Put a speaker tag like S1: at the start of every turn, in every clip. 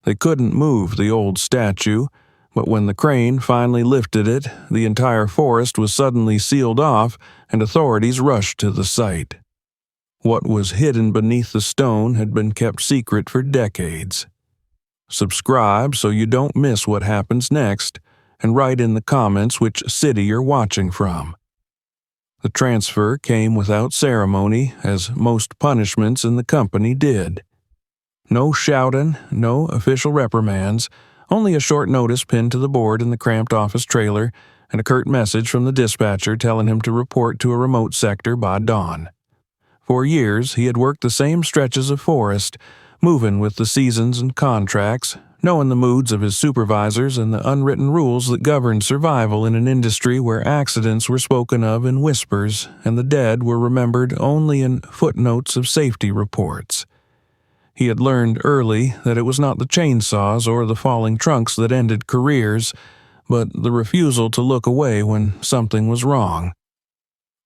S1: They couldn't move the old statue, but when the crane finally lifted it, the entire forest was suddenly sealed off and authorities rushed to the site. What was hidden beneath the stone had been kept secret for decades. Subscribe so you don't miss what happens next, and write in the comments which city you're watching from. The transfer came without ceremony, as most punishments in the company did. No shouting, no official reprimands, only a short notice pinned to the board in the cramped office trailer and a curt message from the dispatcher telling him to report to a remote sector by dawn. For years, he had worked the same stretches of forest, moving with the seasons and contracts, knowing the moods of his supervisors and the unwritten rules that governed survival in an industry where accidents were spoken of in whispers and the dead were remembered only in footnotes of safety reports. He had learned early that it was not the chainsaws or the falling trunks that ended careers, but the refusal to look away when something was wrong.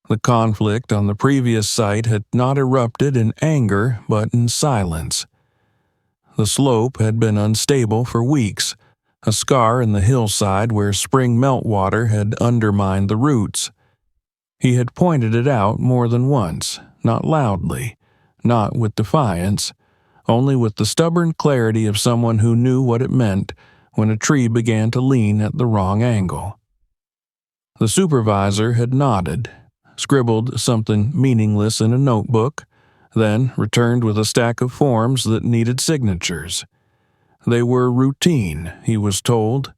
S1: The conflict on the previous site had not erupted in anger, but in silence. The slope had been unstable for weeks, a scar in the hillside where spring meltwater had undermined the roots. He had pointed it out more than once, not loudly, not with defiance, only with the stubborn clarity of someone who knew what it meant when a tree began to lean at the wrong angle. The supervisor had nodded, scribbled something meaningless in a notebook, then returned with a stack of forms that needed signatures. They were routine, he was told,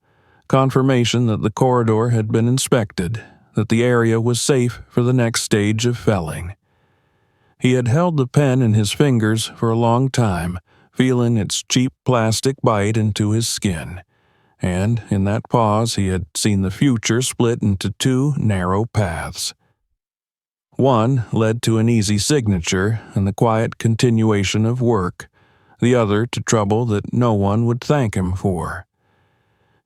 S1: confirmation that the corridor had been inspected, that the area was safe for the next stage of felling. He had held the pen in his fingers for a long time, feeling its cheap plastic bite into his skin, and in that pause he had seen the future split into two narrow paths. One led to an easy signature and the quiet continuation of work, the other to trouble that no one would thank him for.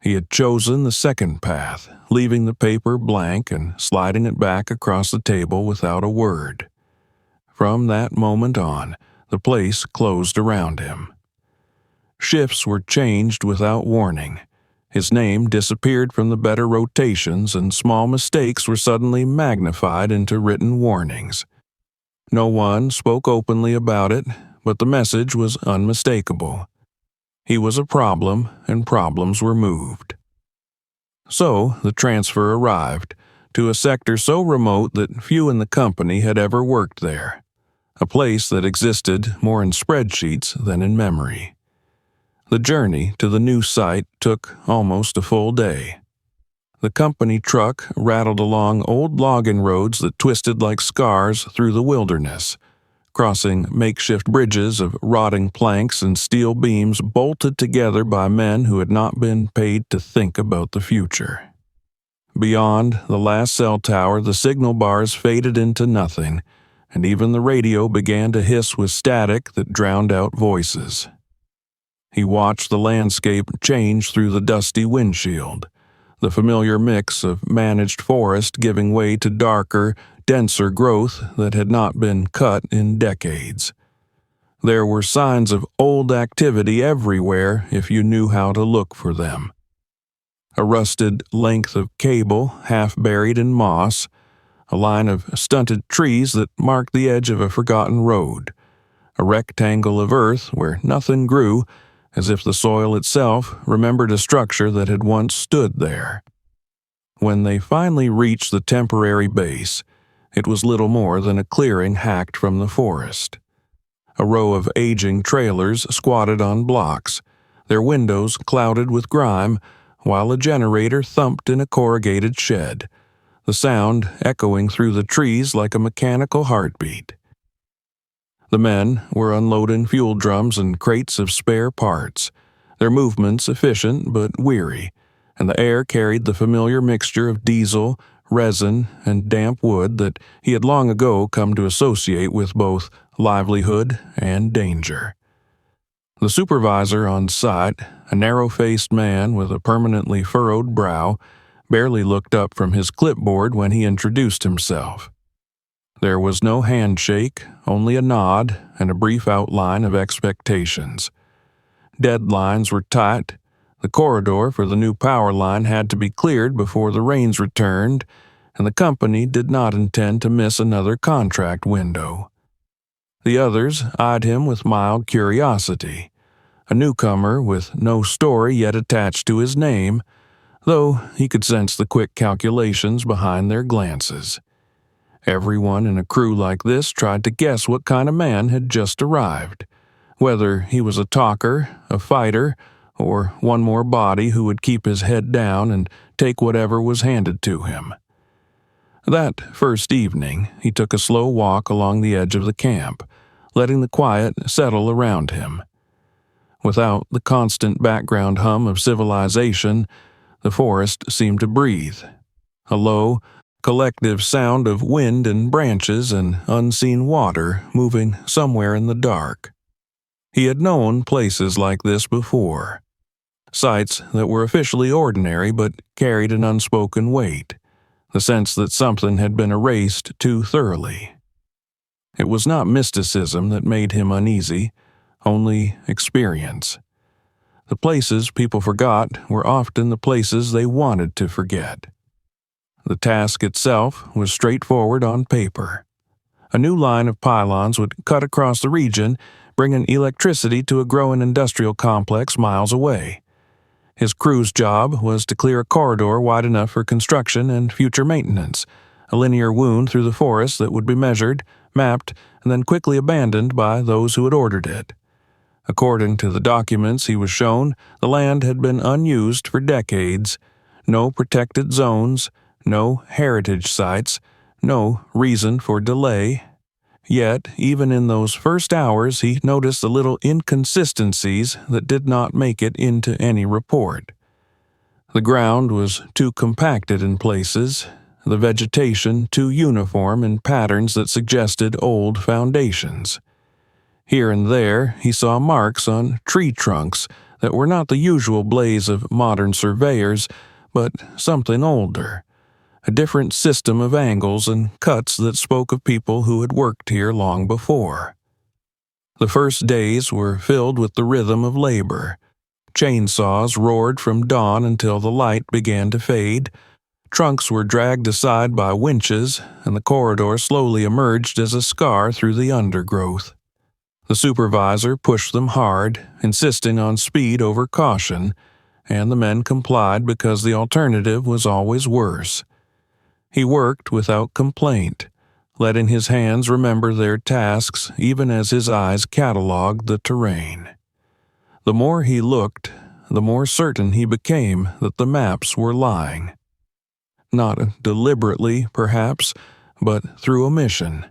S1: He had chosen the second path, leaving the paper blank and sliding it back across the table without a word. From that moment on, the place closed around him. Shifts were changed without warning. His name disappeared from the better rotations and small mistakes were suddenly magnified into written warnings. No one spoke openly about it, but the message was unmistakable. He was a problem, and problems were moved. So the transfer arrived, to a sector so remote that few in the company had ever worked there, a place that existed more in spreadsheets than in memory. The journey to the new site took almost a full day. The company truck rattled along old logging roads that twisted like scars through the wilderness, crossing makeshift bridges of rotting planks and steel beams bolted together by men who had not been paid to think about the future. Beyond the last cell tower, the signal bars faded into nothing, and even the radio began to hiss with static that drowned out voices. He watched the landscape change through the dusty windshield, the familiar mix of managed forest giving way to darker, denser growth that had not been cut in decades. There were signs of old activity everywhere if you knew how to look for them. A rusted length of cable half buried in moss, a line of stunted trees that marked the edge of a forgotten road, a rectangle of earth where nothing grew, as if the soil itself remembered a structure that had once stood there. When they finally reached the temporary base, it was little more than a clearing hacked from the forest. A row of aging trailers squatted on blocks, their windows clouded with grime, while a generator thumped in a corrugated shed, the sound echoing through the trees like a mechanical heartbeat. The men were unloading fuel drums and crates of spare parts, their movements efficient but weary, and the air carried the familiar mixture of diesel, resin, and damp wood that he had long ago come to associate with both livelihood and danger. The supervisor on site, a narrow-faced man with a permanently furrowed brow, barely looked up from his clipboard when he introduced himself. There was no handshake, only a nod and a brief outline of expectations. Deadlines were tight. The corridor for the new power line had to be cleared before the rains returned, and the company did not intend to miss another contract window. The others eyed him with mild curiosity, a newcomer with no story yet attached to his name, though he could sense the quick calculations behind their glances. Everyone in a crew like this tried to guess what kind of man had just arrived, whether he was a talker, a fighter, or one more body who would keep his head down and take whatever was handed to him. That first evening, he took a slow walk along the edge of the camp, letting the quiet settle around him. Without the constant background hum of civilization, the forest seemed to breathe, a low, collective sound of wind and branches and unseen water moving somewhere in the dark. He had known places like this before, sights that were officially ordinary but carried an unspoken weight, the sense that something had been erased too thoroughly. It was not mysticism that made him uneasy, only experience. The places people forgot were often the places they wanted to forget. The task itself was straightforward on paper. A new line of pylons would cut across the region, bringing electricity to a growing industrial complex miles away. His crew's job was to clear a corridor wide enough for construction and future maintenance, a linear wound through the forest that would be measured, mapped, and then quickly abandoned by those who had ordered it. According to the documents he was shown, the land had been unused for decades. No protected zones, no heritage sites, no reason for delay. Yet, even in those first hours, he noticed the little inconsistencies that did not make it into any report. The ground was too compacted in places, the vegetation too uniform in patterns that suggested old foundations. Here and there, he saw marks on tree trunks that were not the usual blaze of modern surveyors, but something older. A different system of angles and cuts that spoke of people who had worked here long before. The first days were filled with the rhythm of labor. Chainsaws roared from dawn until the light began to fade. Trunks were dragged aside by winches, and the corridor slowly emerged as a scar through the undergrowth. The supervisor pushed them hard, insisting on speed over caution, and the men complied because the alternative was always worse. He worked without complaint, letting his hands remember their tasks even as his eyes catalogued the terrain. The more he looked, the more certain he became that the maps were lying. Not deliberately, perhaps, but through omission.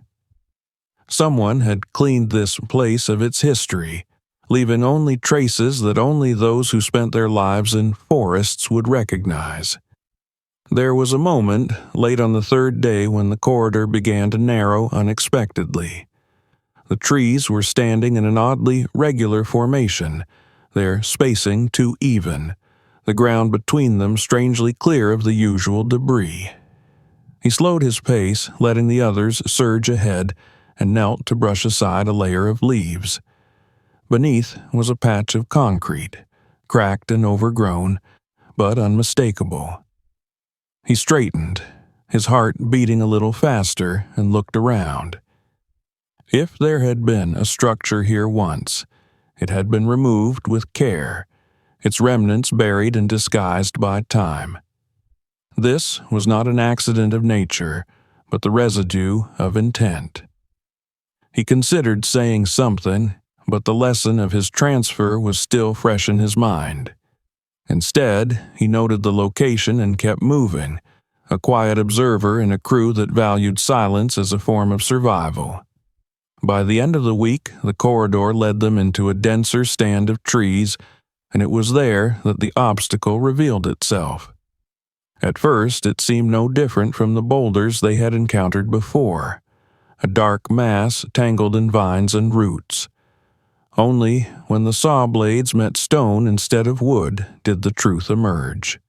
S1: Someone had cleaned this place of its history, leaving only traces that only those who spent their lives in forests would recognize. There was a moment late on the third day when the corridor began to narrow unexpectedly. The trees were standing in an oddly regular formation, their spacing too even, the ground between them strangely clear of the usual debris. He slowed his pace, letting the others surge ahead, and knelt to brush aside a layer of leaves. Beneath was a patch of concrete, cracked and overgrown, but unmistakable. He straightened, his heart beating a little faster, and looked around. If there had been a structure here once, it had been removed with care, its remnants buried and disguised by time. This was not an accident of nature, but the residue of intent. He considered saying something, but the lesson of his transfer was still fresh in his mind. Instead, he noted the location and kept moving, a quiet observer in a crew that valued silence as a form of survival. By the end of the week, the corridor led them into a denser stand of trees, and it was there that the obstacle revealed itself. At first, it seemed no different from the boulders they had encountered before, a dark mass tangled in vines and roots. Only when the saw blades met stone instead of wood did the truth emerge.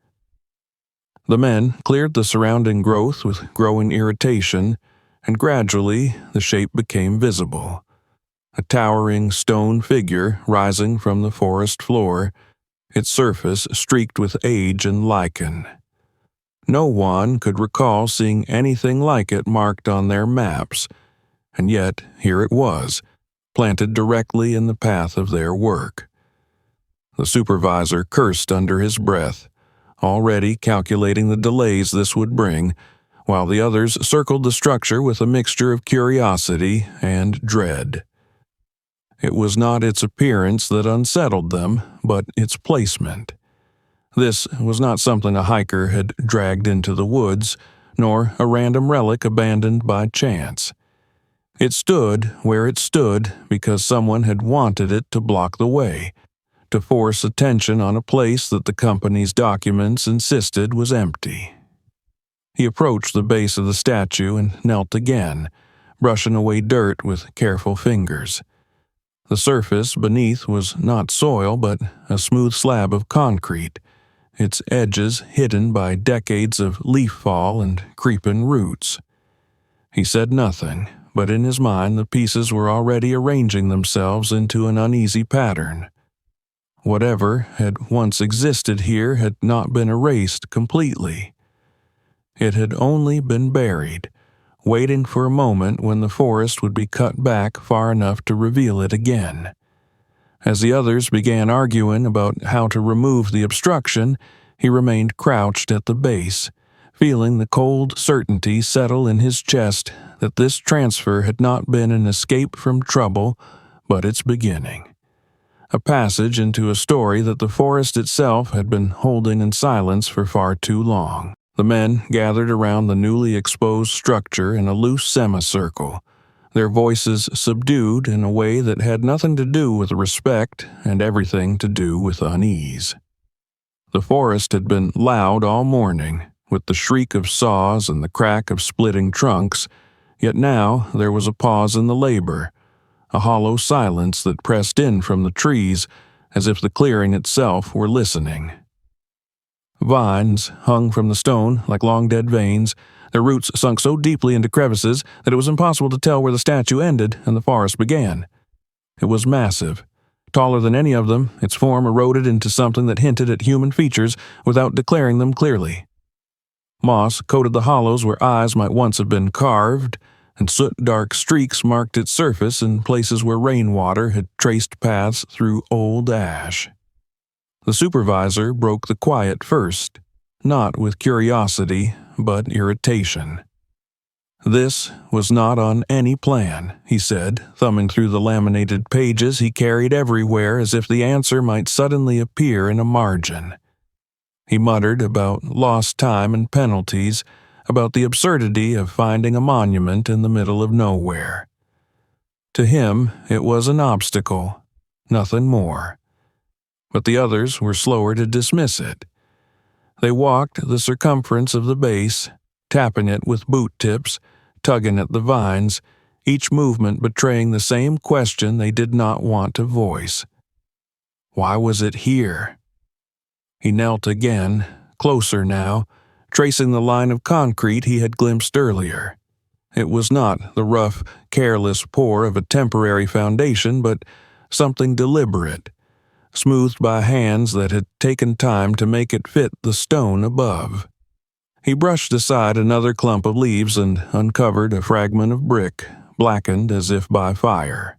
S1: The men cleared the surrounding growth with growing irritation, and gradually the shape became visible. a towering stone figure rising from the forest floor, its surface streaked with age and lichen. No one could recall seeing anything like it marked on their maps, and yet here it was, planted directly in the path of their work. The supervisor cursed under his breath, already calculating the delays this would bring, while the others circled the structure with a mixture of curiosity and dread. It was not its appearance that unsettled them, but its placement. This was not something a hiker had dragged into the woods, nor a random relic abandoned by chance. It stood where it stood because someone had wanted it to block the way, to force attention on a place that the company's documents insisted was empty. He approached the base of the statue and knelt again, brushing away dirt with careful fingers. The surface beneath was not soil but a smooth slab of concrete, its edges hidden by decades of leaf fall and creeping roots. He said nothing, but in his mind the pieces were already arranging themselves into an uneasy pattern. Whatever had once existed here had not been erased completely. It had only been buried, waiting for a moment when the forest would be cut back far enough to reveal it again. As the others began arguing about how to remove the obstruction, he remained crouched at the base, feeling the cold certainty settle in his chest that this transfer had not been an escape from trouble, but its beginning. A passage into a story that the forest itself had been holding in silence for far too long. The men gathered around the newly exposed structure in a loose semicircle, their voices subdued in a way that had nothing to do with respect and everything to do with unease. The forest had been loud all morning, with the shriek of saws and the crack of splitting trunks, yet now there was a pause in the labor, a hollow silence that pressed in from the trees, as if the clearing itself were listening. Vines hung from the stone like long dead veins, their roots sunk so deeply into crevices that it was impossible to tell where the statue ended and the forest began. It was massive, taller than any of them, its form eroded into something that hinted at human features without declaring them clearly. Moss coated the hollows where eyes might once have been carved, and soot-dark streaks marked its surface in places where rainwater had traced paths through old ash. The supervisor broke the quiet first, not with curiosity, but irritation. "This was not on any plan," he said, thumbing through the laminated pages he carried everywhere as if the answer might suddenly appear in a margin. He muttered about lost time and penalties, about the absurdity of finding a monument in the middle of nowhere. To him, it was an obstacle, nothing more. But the others were slower to dismiss it. They walked the circumference of the base, tapping it with boot tips, tugging at the vines, each movement betraying the same question they did not want to voice. Why was it here? He knelt again, closer now, tracing the line of concrete he had glimpsed earlier. It was not the rough, careless pour of a temporary foundation, but something deliberate, smoothed by hands that had taken time to make it fit the stone above. He brushed aside another clump of leaves and uncovered a fragment of brick, blackened as if by fire.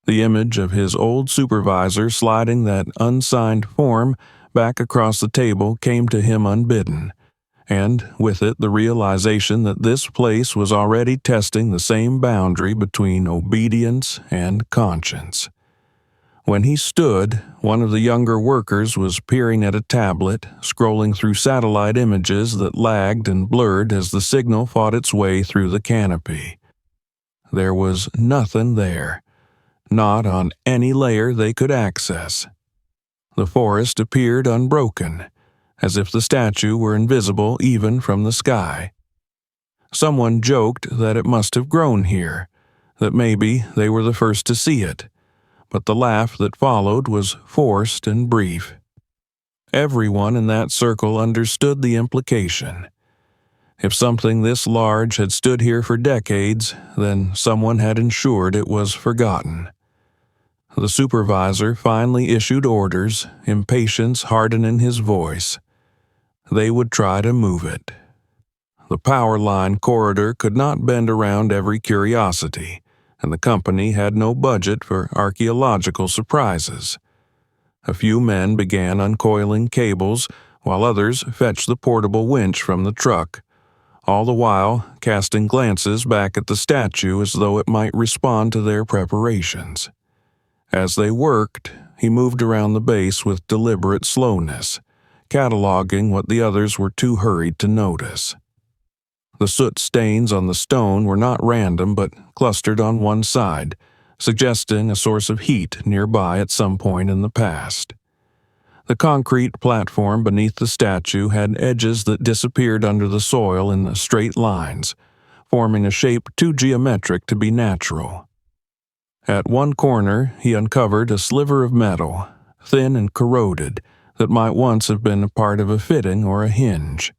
S1: The image of his old supervisor sliding that unsigned form back across the table came to him unbidden, and with it the realization that this place was already testing the same boundary between obedience and conscience. When he stood, one of the younger workers was peering at a tablet, scrolling through satellite images that lagged and blurred as the signal fought its way through the canopy. There was nothing there, not on any layer they could access. The forest appeared unbroken, as if the statue were invisible even from the sky. Someone joked that it must have grown here, that maybe they were the first to see it. But the laugh that followed was forced and brief. Everyone in that circle understood the implication. If something this large had stood here for decades, then someone had ensured it was forgotten. The supervisor finally issued orders, impatience hardening his voice. They would try to move it. The power line corridor could not bend around every curiosity, and the company had no budget for archaeological surprises. A few men began uncoiling cables, while others fetched the portable winch from the truck, all the while casting glances back at the statue as though it might respond to their preparations. As they worked, he moved around the base with deliberate slowness, cataloging what the others were too hurried to notice. The soot stains on the stone were not random but clustered on one side, suggesting a source of heat nearby at some point in the past. The concrete platform beneath the statue had edges that disappeared under the soil in straight lines, forming a shape too geometric to be natural. At one corner, he uncovered a sliver of metal, thin and corroded, that might once have been a part of a fitting or a hinge.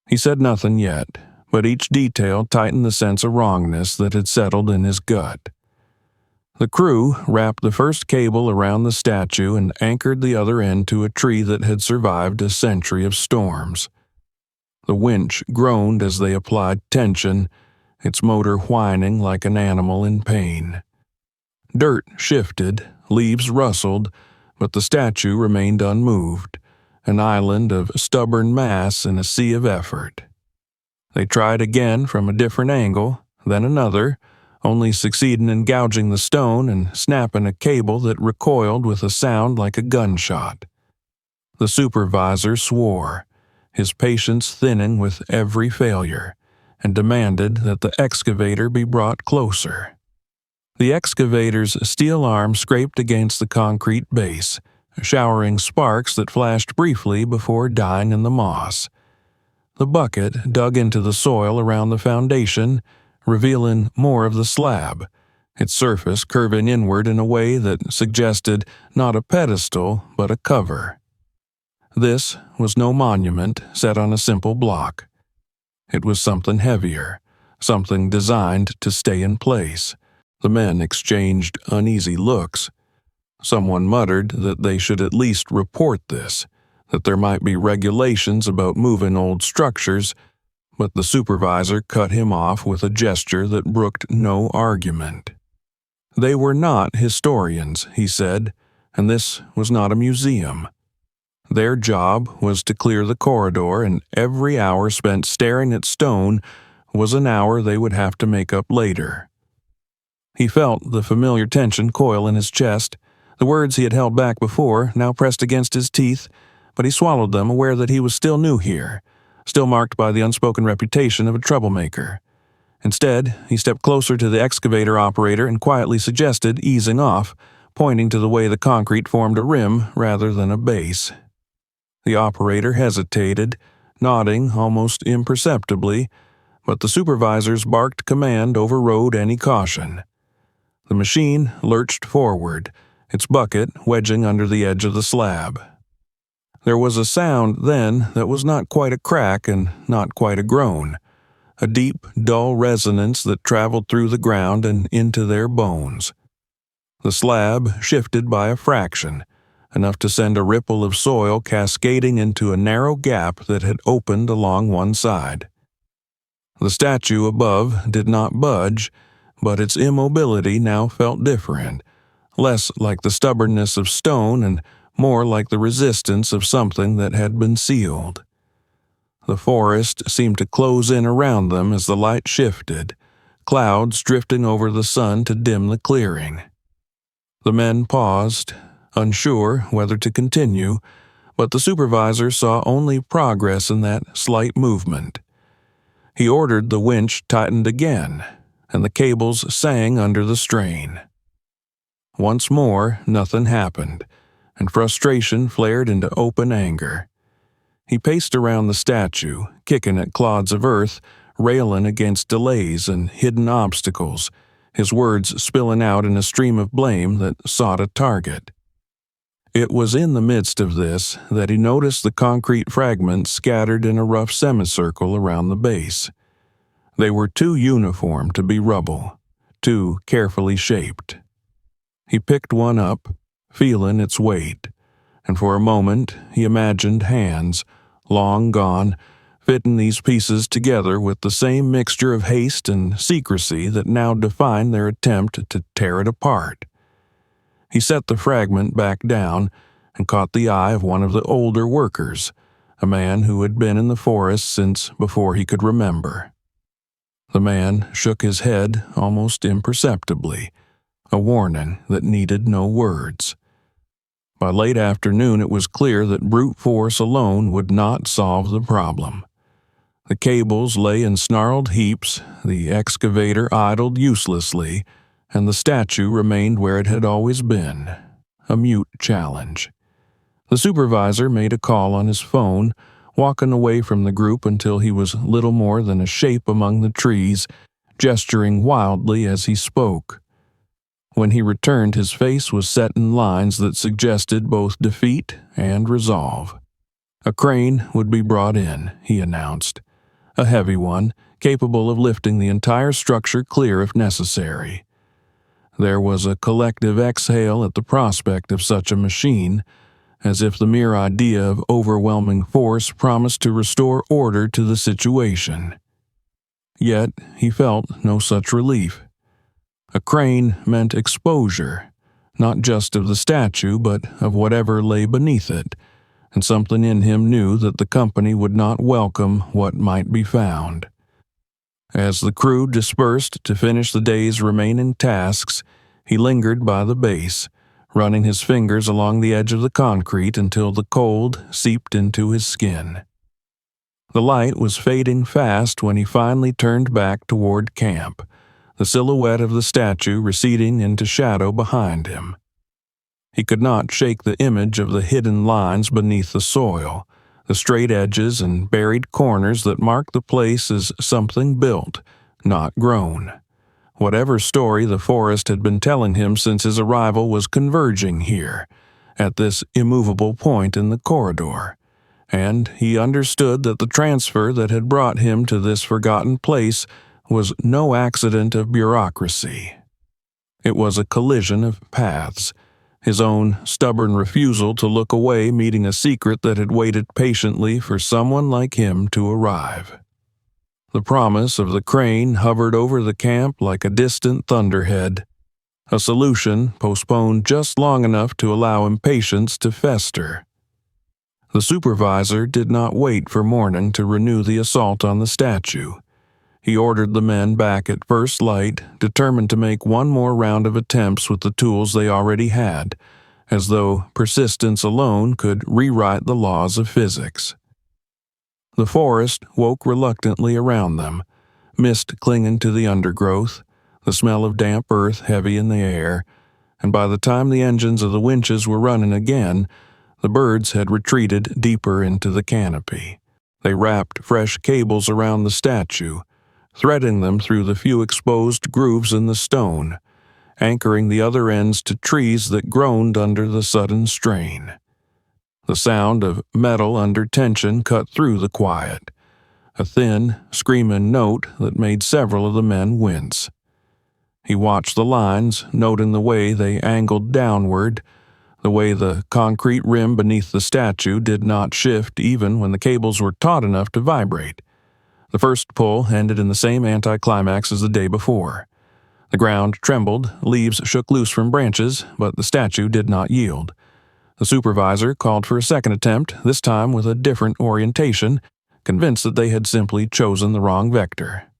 S1: He said nothing yet, but each detail tightened the sense of wrongness that had settled in his gut. The crew wrapped the first cable around the statue and anchored the other end to a tree that had survived a century of storms. The winch groaned as they applied tension, its motor whining like an animal in pain. Dirt shifted, leaves rustled, but the statue remained unmoved, an island of stubborn mass in a sea of effort. They tried again from a different angle, then another, only succeeding in gouging the stone and snapping a cable that recoiled with a sound like a gunshot. The supervisor swore, his patience thinning with every failure, and demanded that the excavator be brought closer. The excavator's steel arm scraped against the concrete base, showering sparks that flashed briefly before dying in the moss. The bucket dug into the soil around the foundation, revealing more of the slab, its surface curving inward in a way that suggested not a pedestal but a cover. This was no monument set on a simple block. It was something heavier, something designed to stay in place. The men exchanged uneasy looks. Someone muttered that they should at least report this, that there might be regulations about moving old structures, but the supervisor cut him off with a gesture that brooked no argument. They were not historians, he said, and this was not a museum. Their job was to clear the corridor, and every hour spent staring at stone was an hour they would have to make up later. He felt the familiar tension coil in his chest. The words he had held back before now pressed against his teeth, but he swallowed them, aware that he was still new here, still marked by the unspoken reputation of a troublemaker. Instead, he stepped closer to the excavator operator and quietly suggested easing off, pointing to the way the concrete formed a rim rather than a base. The operator hesitated, nodding almost imperceptibly, but the supervisor's barked command overrode any caution. The machine lurched forward, its bucket wedging under the edge of the slab. There was a sound then that was not quite a crack and not quite a groan, a deep, dull resonance that traveled through the ground and into their bones. The slab shifted by a fraction, enough to send a ripple of soil cascading into a narrow gap that had opened along one side. The statue above did not budge, but its immobility now felt different, less like the stubbornness of stone and more like the resistance of something that had been sealed. The forest seemed to close in around them as the light shifted, clouds drifting over the sun to dim the clearing. The men paused, unsure whether to continue, but the supervisor saw only progress in that slight movement. He ordered the winch tightened again, and the cables sang under the strain. Once more, nothing happened, and frustration flared into open anger. He paced around the statue, kicking at clods of earth, railing against delays and hidden obstacles, his words spilling out in a stream of blame that sought a target. It was in the midst of this that he noticed the concrete fragments scattered in a rough semicircle around the base. They were too uniform to be rubble, too carefully shaped. He picked one up, feeling its weight, and for a moment he imagined hands, long gone, fitting these pieces together with the same mixture of haste and secrecy that now defined their attempt to tear it apart. He set the fragment back down and caught the eye of one of the older workers, a man who had been in the forest since before he could remember. The man shook his head almost imperceptibly, a warning that needed no words. By late afternoon, it was clear that brute force alone would not solve the problem. The cables lay in snarled heaps, the excavator idled uselessly, and the statue remained where it had always been, a mute challenge. The supervisor made a call on his phone, walking away from the group until he was little more than a shape among the trees, gesturing wildly as he spoke. When he returned, his face was set in lines that suggested both defeat and resolve. A crane would be brought in, he announced, a heavy one, capable of lifting the entire structure clear if necessary. There was a collective exhale at the prospect of such a machine, as if the mere idea of overwhelming force promised to restore order to the situation. Yet he felt no such relief. A crane meant exposure, not just of the statue, but of whatever lay beneath it, and something in him knew that the company would not welcome what might be found. As the crew dispersed to finish the day's remaining tasks, he lingered by the base, running his fingers along the edge of the concrete until the cold seeped into his skin. The light was fading fast when he finally turned back toward camp, the silhouette of the statue receding into shadow behind him. He could not shake the image of the hidden lines beneath the soil, the straight edges and buried corners that marked the place as something built, not grown. Whatever story the forest had been telling him since his arrival was converging here, at this immovable point in the corridor, and he understood that the transfer that had brought him to this forgotten place was no accident of bureaucracy. It was a collision of paths, his own stubborn refusal to look away meeting a secret that had waited patiently for someone like him to arrive. The promise of the crane hovered over the camp like a distant thunderhead, a solution postponed just long enough to allow impatience to fester. The supervisor did not wait for morning to renew the assault on the statue. He ordered the men back at first light, determined to make one more round of attempts with the tools they already had, as though persistence alone could rewrite the laws of physics. The forest woke reluctantly around them, mist clinging to the undergrowth, the smell of damp earth heavy in the air, and by the time the engines of the winches were running again, the birds had retreated deeper into the canopy. They wrapped fresh cables around the statue, threading them through the few exposed grooves in the stone, anchoring the other ends to trees that groaned under the sudden strain. The sound of metal under tension cut through the quiet, a thin, screaming note that made several of the men wince. He watched the lines, noting the way they angled downward, the way the concrete rim beneath the statue did not shift even when the cables were taut enough to vibrate. The first pull ended in the same anticlimax as the day before. The ground trembled, leaves shook loose from branches, but the statue did not yield. The supervisor called for a second attempt, this time with a different orientation, convinced that they had simply chosen the wrong vector.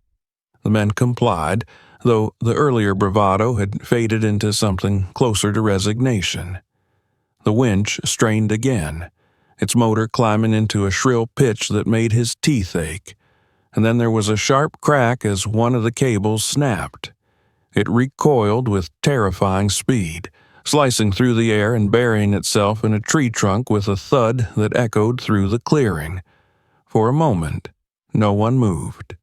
S1: The men complied, though the earlier bravado had faded into something closer to resignation. The winch strained again, its motor climbing into a shrill pitch that made his teeth ache. And then there was a sharp crack as one of the cables snapped. It recoiled with terrifying speed, slicing through the air and burying itself in a tree trunk with a thud that echoed through the clearing. For a moment, no one moved.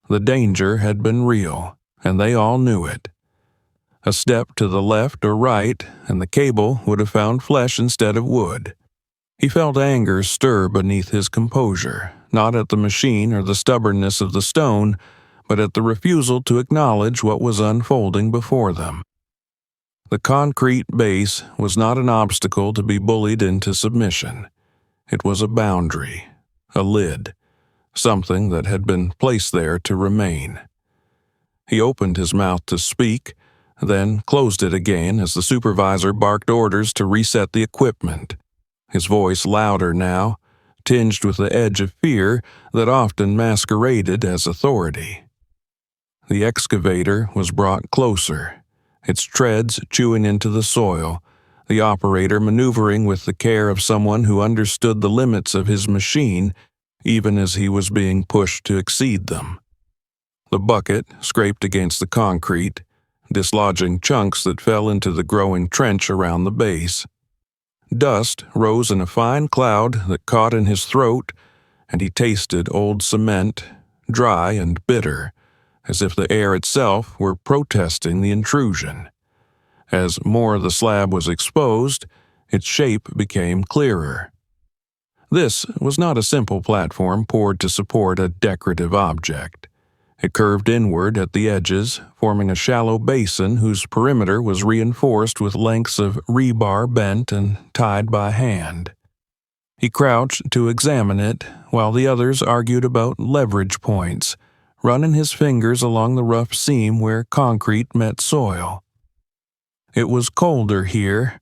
S1: The danger had been real, and they all knew it. A step to the left or right, and the cable would have found flesh instead of wood. He felt anger stir beneath his composure, not at the machine or the stubbornness of the stone, but at the refusal to acknowledge what was unfolding before them. The concrete base was not an obstacle to be bullied into submission. It was a boundary, a lid, something that had been placed there to remain. He opened his mouth to speak, then closed it again as the supervisor barked orders to reset the equipment, his voice louder now, tinged with the edge of fear that often masqueraded as authority. The excavator was brought closer, its treads chewing into the soil, the operator maneuvering with the care of someone who understood the limits of his machine even as he was being pushed to exceed them. The bucket scraped against the concrete, dislodging chunks that fell into the growing trench around the base. Dust rose in a fine cloud that caught in his throat, and he tasted old cement, dry and bitter, as if the air itself were protesting the intrusion. As more of the slab was exposed, its shape became clearer. This was not a simple platform poured to support a decorative object. It curved inward at the edges, forming a shallow basin whose perimeter was reinforced with lengths of rebar bent and tied by hand. He crouched to examine it, while the others argued about leverage points, running his fingers along the rough seam where concrete met soil. It was colder here,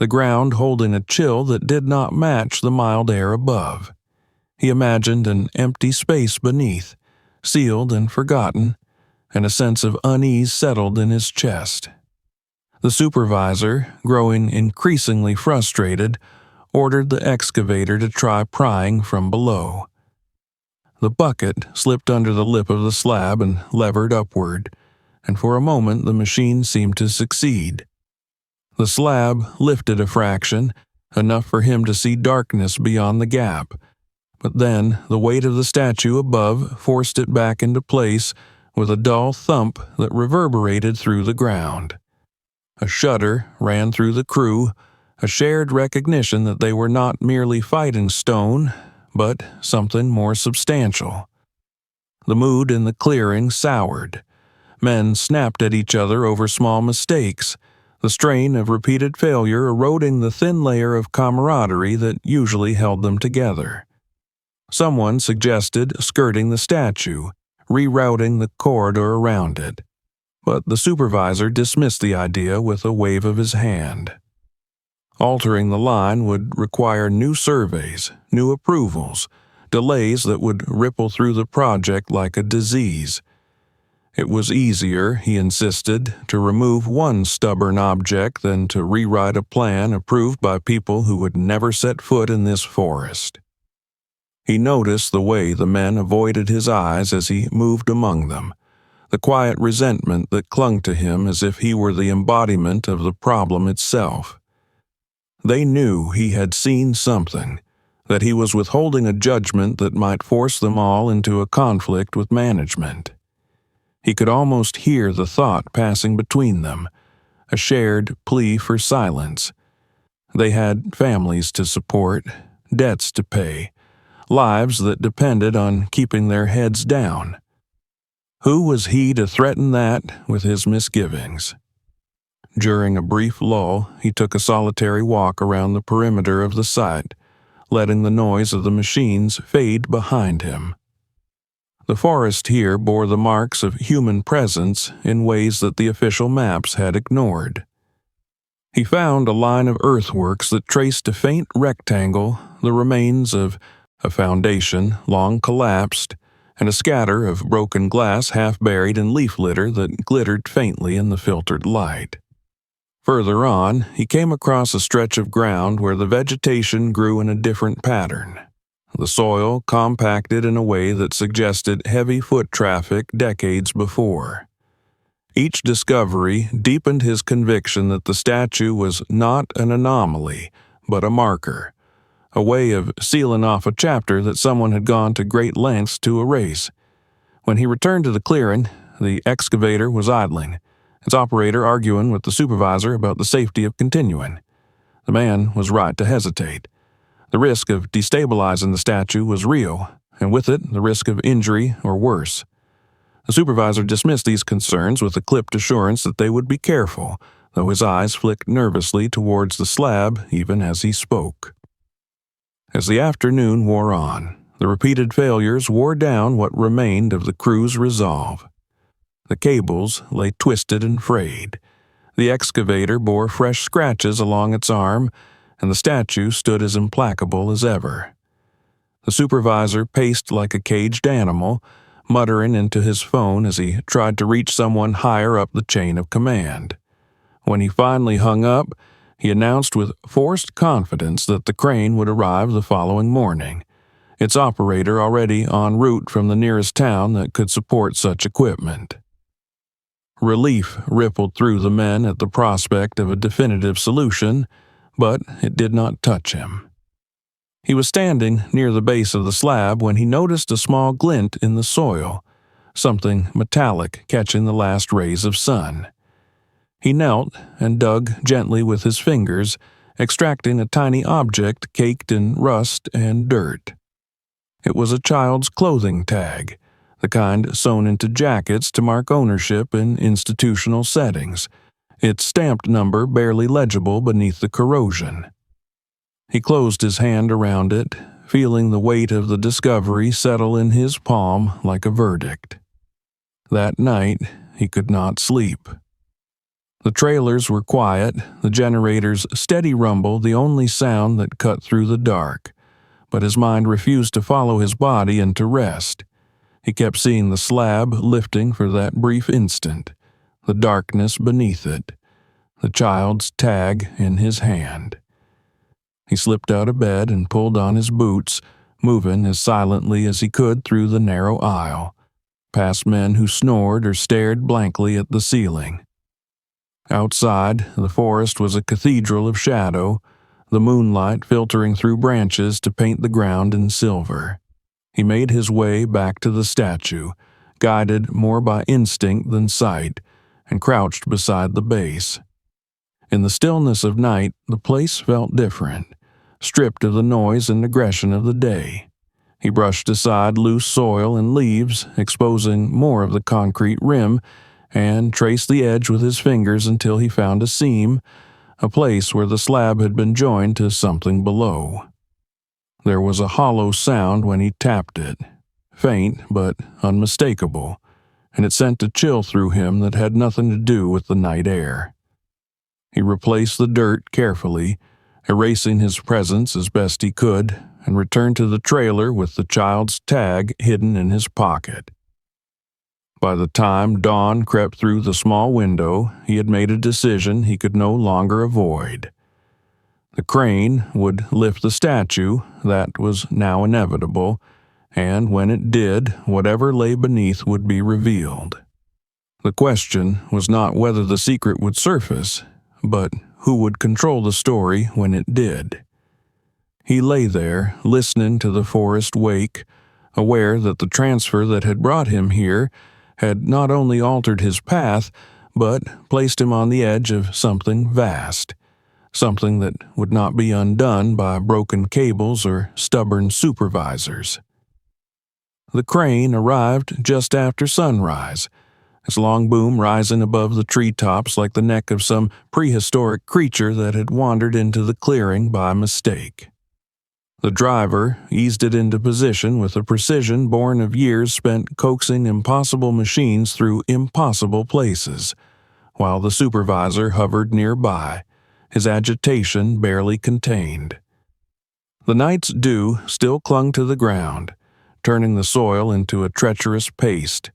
S1: the ground holding a chill that did not match the mild air above. He imagined an empty space beneath, sealed and forgotten, and a sense of unease settled in his chest. The supervisor, growing increasingly frustrated, ordered the excavator to try prying from below. The bucket slipped under the lip of the slab and levered upward, and for a moment the machine seemed to succeed. The slab lifted a fraction, enough for him to see darkness beyond the gap, but then the weight of the statue above forced it back into place with a dull thump that reverberated through the ground. A shudder ran through the crew, a shared recognition that they were not merely fighting stone, but something more substantial. The mood in the clearing soured. Men snapped at each other over small mistakes, the strain of repeated failure eroding the thin layer of camaraderie that usually held them together. Someone suggested skirting the statue, rerouting the corridor around it, but the supervisor dismissed the idea with a wave of his hand. Altering the line would require new surveys, new approvals, delays that would ripple through the project like a disease. It was easier, he insisted, to remove one stubborn object than to rewrite a plan approved by people who would never set foot in this forest. He noticed the way the men avoided his eyes as he moved among them, the quiet resentment that clung to him as if he were the embodiment of the problem itself. They knew he had seen something, that he was withholding a judgment that might force them all into a conflict with management. He could almost hear the thought passing between them, a shared plea for silence. They had families to support, debts to pay, lives that depended on keeping their heads down. Who was he to threaten that with his misgivings? During a brief lull, he took a solitary walk around the perimeter of the site, letting the noise of the machines fade behind him. The forest here bore the marks of human presence in ways that the official maps had ignored. He found a line of earthworks that traced a faint rectangle, the remains of a foundation long collapsed, and a scatter of broken glass half buried in leaf litter that glittered faintly in the filtered light. Further on, he came across a stretch of ground where the vegetation grew in a different pattern. The soil compacted in a way that suggested heavy foot traffic decades before. Each discovery deepened his conviction that the statue was not an anomaly, but a marker, a way of sealing off a chapter that someone had gone to great lengths to erase. When he returned to the clearing, the excavator was idling, its operator arguing with the supervisor about the safety of continuing. The man was right to hesitate. The risk of destabilizing the statue was real, and with it, the risk of injury or worse. The supervisor dismissed these concerns with a clipped assurance that they would be careful, though his eyes flicked nervously towards the slab even as he spoke. As the afternoon wore on, the repeated failures wore down what remained of the crew's resolve. The cables lay twisted and frayed. The excavator bore fresh scratches along its arm, and the statue stood as implacable as ever. The supervisor paced like a caged animal, muttering into his phone as he tried to reach someone higher up the chain of command. When he finally hung up, he announced with forced confidence that the crane would arrive the following morning, its operator already en route from the nearest town that could support such equipment. Relief rippled through the men at the prospect of a definitive solution, but it did not touch him. He was standing near the base of the slab when he noticed a small glint in the soil, something metallic catching the last rays of sun. He knelt and dug gently with his fingers, extracting a tiny object caked in rust and dirt. It was a child's clothing tag, the kind sewn into jackets to mark ownership in institutional settings, its stamped number barely legible beneath the corrosion. He closed his hand around it, feeling the weight of the discovery settle in his palm like a verdict. That night, he could not sleep. The trailers were quiet, the generator's steady rumble the only sound that cut through the dark, but his mind refused to follow his body into rest. He kept seeing the slab lifting for that brief instant, the darkness beneath it, the child's tag in his hand. He slipped out of bed and pulled on his boots, moving as silently as he could through the narrow aisle, past men who snored or stared blankly at the ceiling. Outside, the forest was a cathedral of shadow, the moonlight filtering through branches to paint the ground in silver. He made his way back to the statue, guided more by instinct than sight, and crouched beside the base. In the stillness of night, the place felt different, stripped of the noise and aggression of the day. He brushed aside loose soil and leaves, exposing more of the concrete rim, and traced the edge with his fingers until he found a seam, a place where the slab had been joined to something below. There was a hollow sound when he tapped it, faint but unmistakable, and it sent a chill through him that had nothing to do with the night air. He replaced the dirt carefully, erasing his presence as best he could, and returned to the trailer with the child's tag hidden in his pocket. By the time dawn crept through the small window, he had made a decision he could no longer avoid. The crane would lift the statue, that was now inevitable, and when it did, whatever lay beneath would be revealed. The question was not whether the secret would surface, but who would control the story when it did. He lay there, listening to the forest wake, aware that the transfer that had brought him here had not only altered his path, but placed him on the edge of something vast, something that would not be undone by broken cables or stubborn supervisors. The crane arrived just after sunrise, its long boom rising above the treetops like the neck of some prehistoric creature that had wandered into the clearing by mistake. The driver eased it into position with a precision born of years spent coaxing impossible machines through impossible places, while the supervisor hovered nearby, his agitation barely contained. The night's dew still clung to the ground, turning the soil into a treacherous paste,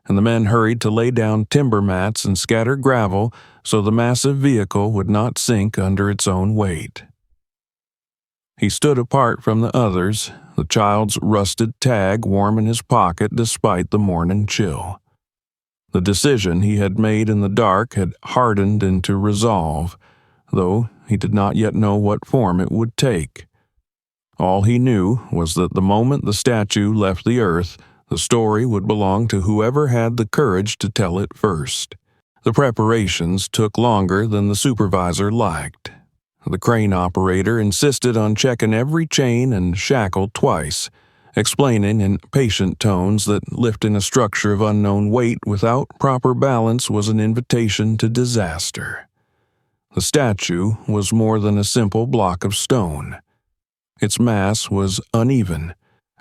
S1: and the men hurried to lay down timber mats and scatter gravel so the massive vehicle would not sink under its own weight. He stood apart from the others, the child's rusted tag warm in his pocket despite the morning chill. The decision he had made in the dark had hardened into resolve, though he did not yet know what form it would take. All he knew was that the moment the statue left the earth, the story would belong to whoever had the courage to tell it first. The preparations took longer than the supervisor liked. The crane operator insisted on checking every chain and shackle twice, explaining in patient tones that lifting a structure of unknown weight without proper balance was an invitation to disaster. The statue was more than a simple block of stone. Its mass was uneven,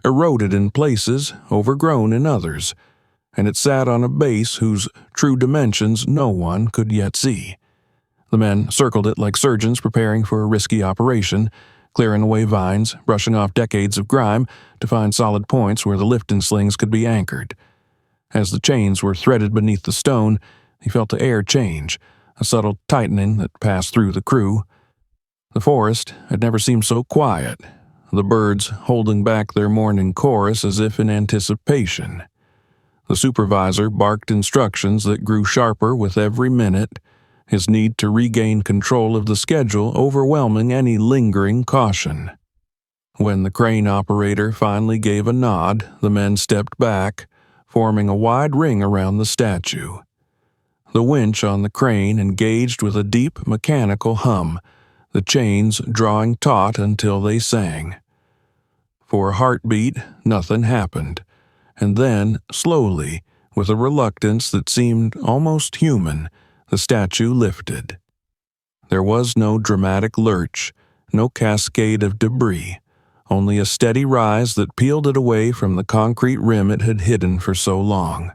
S1: eroded in places, overgrown in others, and it sat on a base whose true dimensions no one could yet see. The men circled it like surgeons preparing for a risky operation, clearing away vines, brushing off decades of grime to find solid points where the lifting slings could be anchored. As the chains were threaded beneath the stone, he felt the air change, a subtle tightening that passed through the crew. The forest had never seemed so quiet, the birds holding back their morning chorus as if in anticipation. The supervisor barked instructions that grew sharper with every minute, his need to regain control of the schedule overwhelming any lingering caution. When the crane operator finally gave a nod, the men stepped back, forming a wide ring around the statue. The winch on the crane engaged with a deep mechanical hum, the chains drawing taut until they sang. For a heartbeat, nothing happened. And then, slowly, with a reluctance that seemed almost human, the statue lifted. There was no dramatic lurch, no cascade of debris, only a steady rise that peeled it away from the concrete rim it had hidden for so long.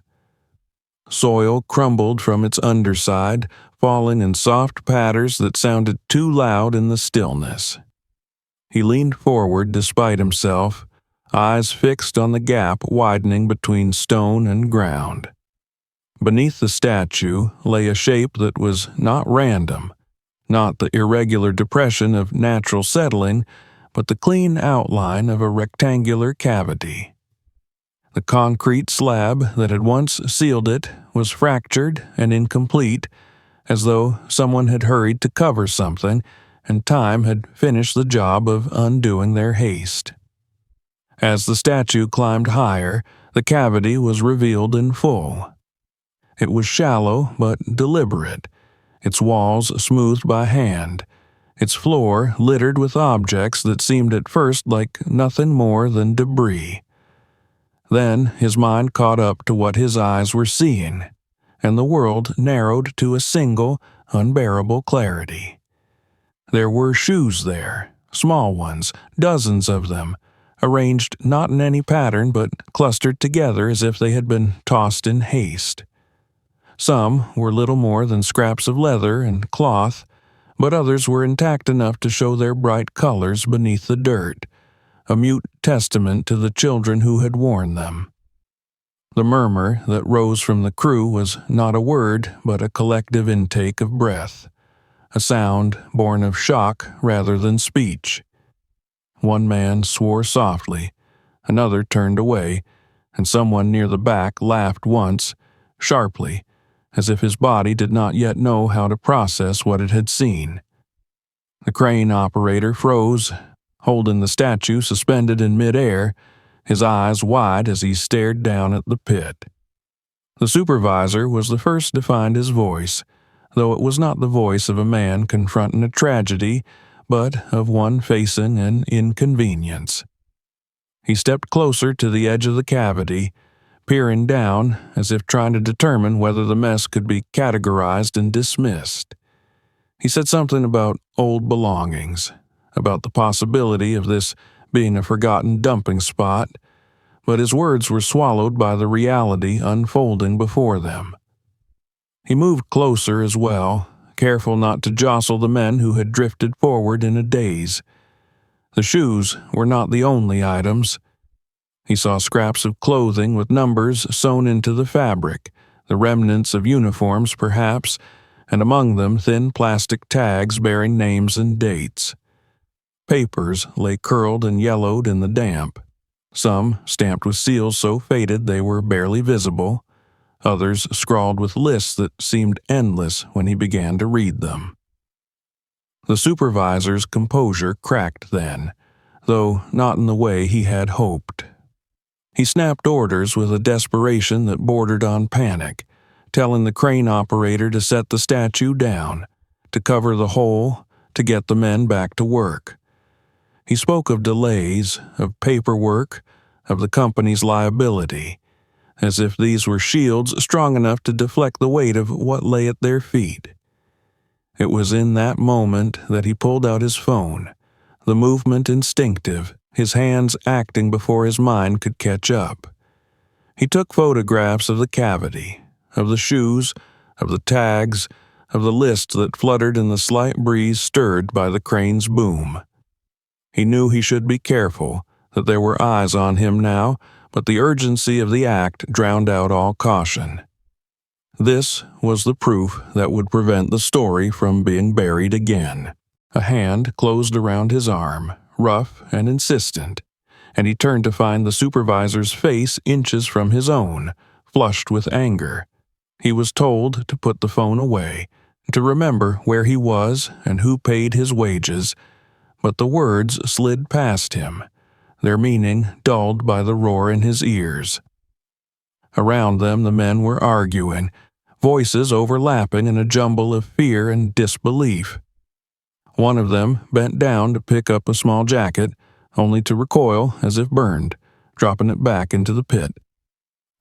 S1: Soil crumbled from its underside, falling in soft patters that sounded too loud in the stillness. He leaned forward despite himself, eyes fixed on the gap widening between stone and ground. Beneath the statue lay a shape that was not random, not the irregular depression of natural settling, but the clean outline of a rectangular cavity. The concrete slab that had once sealed it was fractured and incomplete, as though someone had hurried to cover something and time had finished the job of undoing their haste. As the statue climbed higher, the cavity was revealed in full. It was shallow but deliberate, its walls smoothed by hand, its floor littered with objects that seemed at first like nothing more than debris. Then his mind caught up to what his eyes were seeing, and the world narrowed to a single, unbearable clarity. There were shoes there, small ones, dozens of them, arranged not in any pattern but clustered together as if they had been tossed in haste. Some were little more than scraps of leather and cloth, but others were intact enough to show their bright colors beneath the dirt, a mute testament to the children who had worn them. The murmur that rose from the crew was not a word but a collective intake of breath, a sound born of shock rather than speech. One man swore softly, another turned away, and someone near the back laughed once, sharply, as if his body did not yet know how to process what it had seen. The crane operator froze, holding the statue suspended in midair, his eyes wide as he stared down at the pit. The supervisor was the first to find his voice, though it was not the voice of a man confronting a tragedy, but of one facing an inconvenience. He stepped closer to the edge of the cavity, peering down as if trying to determine whether the mess could be categorized and dismissed. He said something about old belongings, about the possibility of this being a forgotten dumping spot, but his words were swallowed by the reality unfolding before them. He moved closer as well, careful not to jostle the men who had drifted forward in a daze. The shoes were not the only items. He saw scraps of clothing with numbers sewn into the fabric, the remnants of uniforms perhaps, and among them thin plastic tags bearing names and dates. Papers lay curled and yellowed in the damp, some stamped with seals so faded they were barely visible, others scrawled with lists that seemed endless when he began to read them. The supervisor's composure cracked then, though not in the way he had hoped. He snapped orders with a desperation that bordered on panic, telling the crane operator to set the statue down, to cover the hole, to get the men back to work. He spoke of delays, of paperwork, of the company's liability, as if these were shields strong enough to deflect the weight of what lay at their feet. It was in that moment that he pulled out his phone, the movement instinctive, his hands acting before his mind could catch up. He took photographs of the cavity, of the shoes, of the tags, of the list that fluttered in the slight breeze stirred by the crane's boom. He knew he should be careful, that there were eyes on him now, but the urgency of the act drowned out all caution. This was the proof that would prevent the story from being buried again. A hand closed around his arm, rough and insistent, and he turned to find the supervisor's face inches from his own, flushed with anger. He was told to put the phone away, to remember where he was and who paid his wages, but the words slid past him, their meaning dulled by the roar in his ears. Around them the men were arguing, voices overlapping in a jumble of fear and disbelief. One of them bent down to pick up a small jacket, only to recoil as if burned, dropping it back into the pit.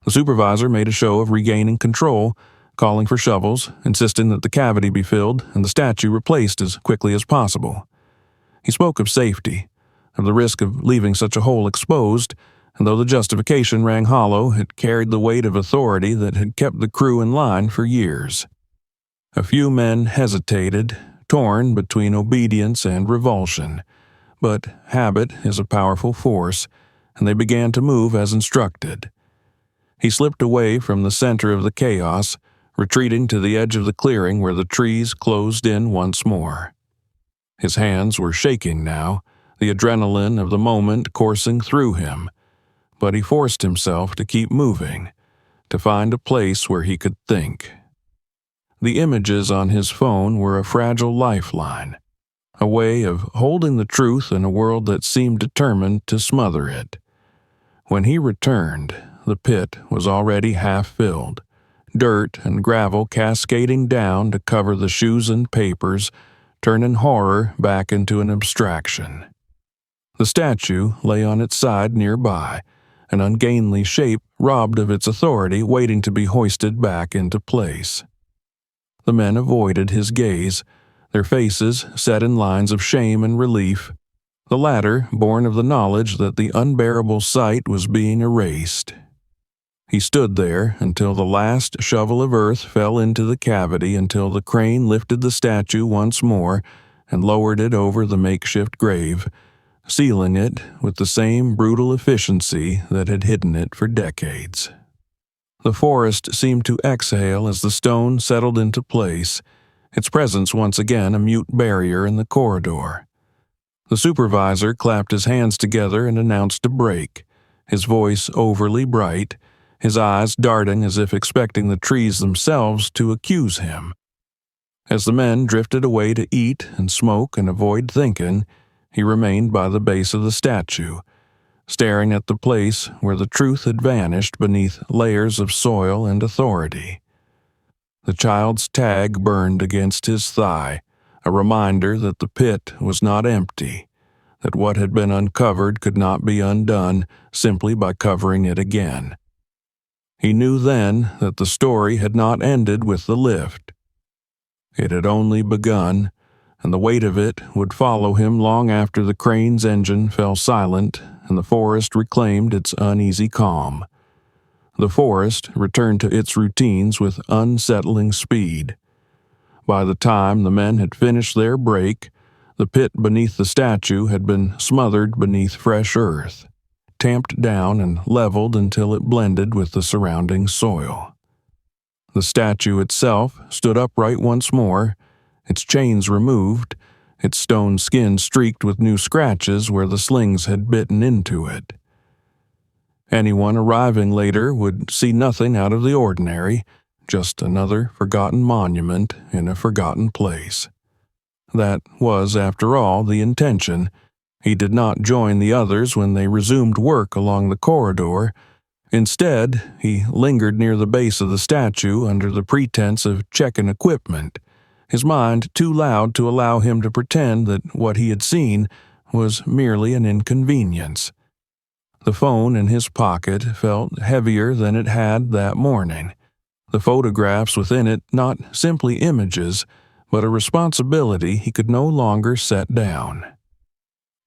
S1: The supervisor made a show of regaining control, calling for shovels, insisting that the cavity be filled and the statue replaced as quickly as possible. He spoke of safety, of the risk of leaving such a hole exposed, and though the justification rang hollow, it carried the weight of authority that had kept the crew in line for years. A few men hesitated, torn between obedience and revulsion, but habit is a powerful force, and they began to move as instructed. He slipped away from the center of the chaos, retreating to the edge of the clearing where the trees closed in once more. His hands were shaking now, the adrenaline of the moment coursing through him, but he forced himself to keep moving, to find a place where he could think. The images on his phone were a fragile lifeline, a way of holding the truth in a world that seemed determined to smother it. When he returned, the pit was already half filled, dirt and gravel cascading down to cover the shoes and papers, turning horror back into an abstraction. The statue lay on its side nearby, an ungainly shape robbed of its authority waiting to be hoisted back into place. The men avoided his gaze, their faces set in lines of shame and relief, the latter born of the knowledge that the unbearable sight was being erased. He stood there until the last shovel of earth fell into the cavity, until the crane lifted the statue once more and lowered it over the makeshift grave, sealing it with the same brutal efficiency that had hidden it for decades. The forest seemed to exhale as the stone settled into place, its presence once again a mute barrier in the corridor. The supervisor clapped his hands together and announced a break, his voice overly bright, his eyes darting as if expecting the trees themselves to accuse him. As the men drifted away to eat and smoke and avoid thinking, he remained by the base of the statue, staring at the place where the truth had vanished beneath layers of soil and authority. The child's tag burned against his thigh, a reminder that the pit was not empty, that what had been uncovered could not be undone simply by covering it again. He knew then that the story had not ended with the lift. It had only begun, and the weight of it would follow him long after the crane's engine fell silent and the forest reclaimed its uneasy calm. The forest returned to its routines with unsettling speed. By the time the men had finished their break, the pit beneath the statue had been smothered beneath fresh earth, tamped down and leveled until it blended with the surrounding soil. The statue itself stood upright once more, its chains removed, its stone skin streaked with new scratches where the slings had bitten into it. Anyone arriving later would see nothing out of the ordinary, just another forgotten monument in a forgotten place. That was, after all, the intention. He did not join the others when they resumed work along the corridor, Instead, he lingered near the base of the statue under the pretense of checking equipment, his mind too loud to allow him to pretend that what he had seen was merely an inconvenience. The phone in his pocket felt heavier than it had that morning, the photographs within it not simply images, but a responsibility he could no longer set down.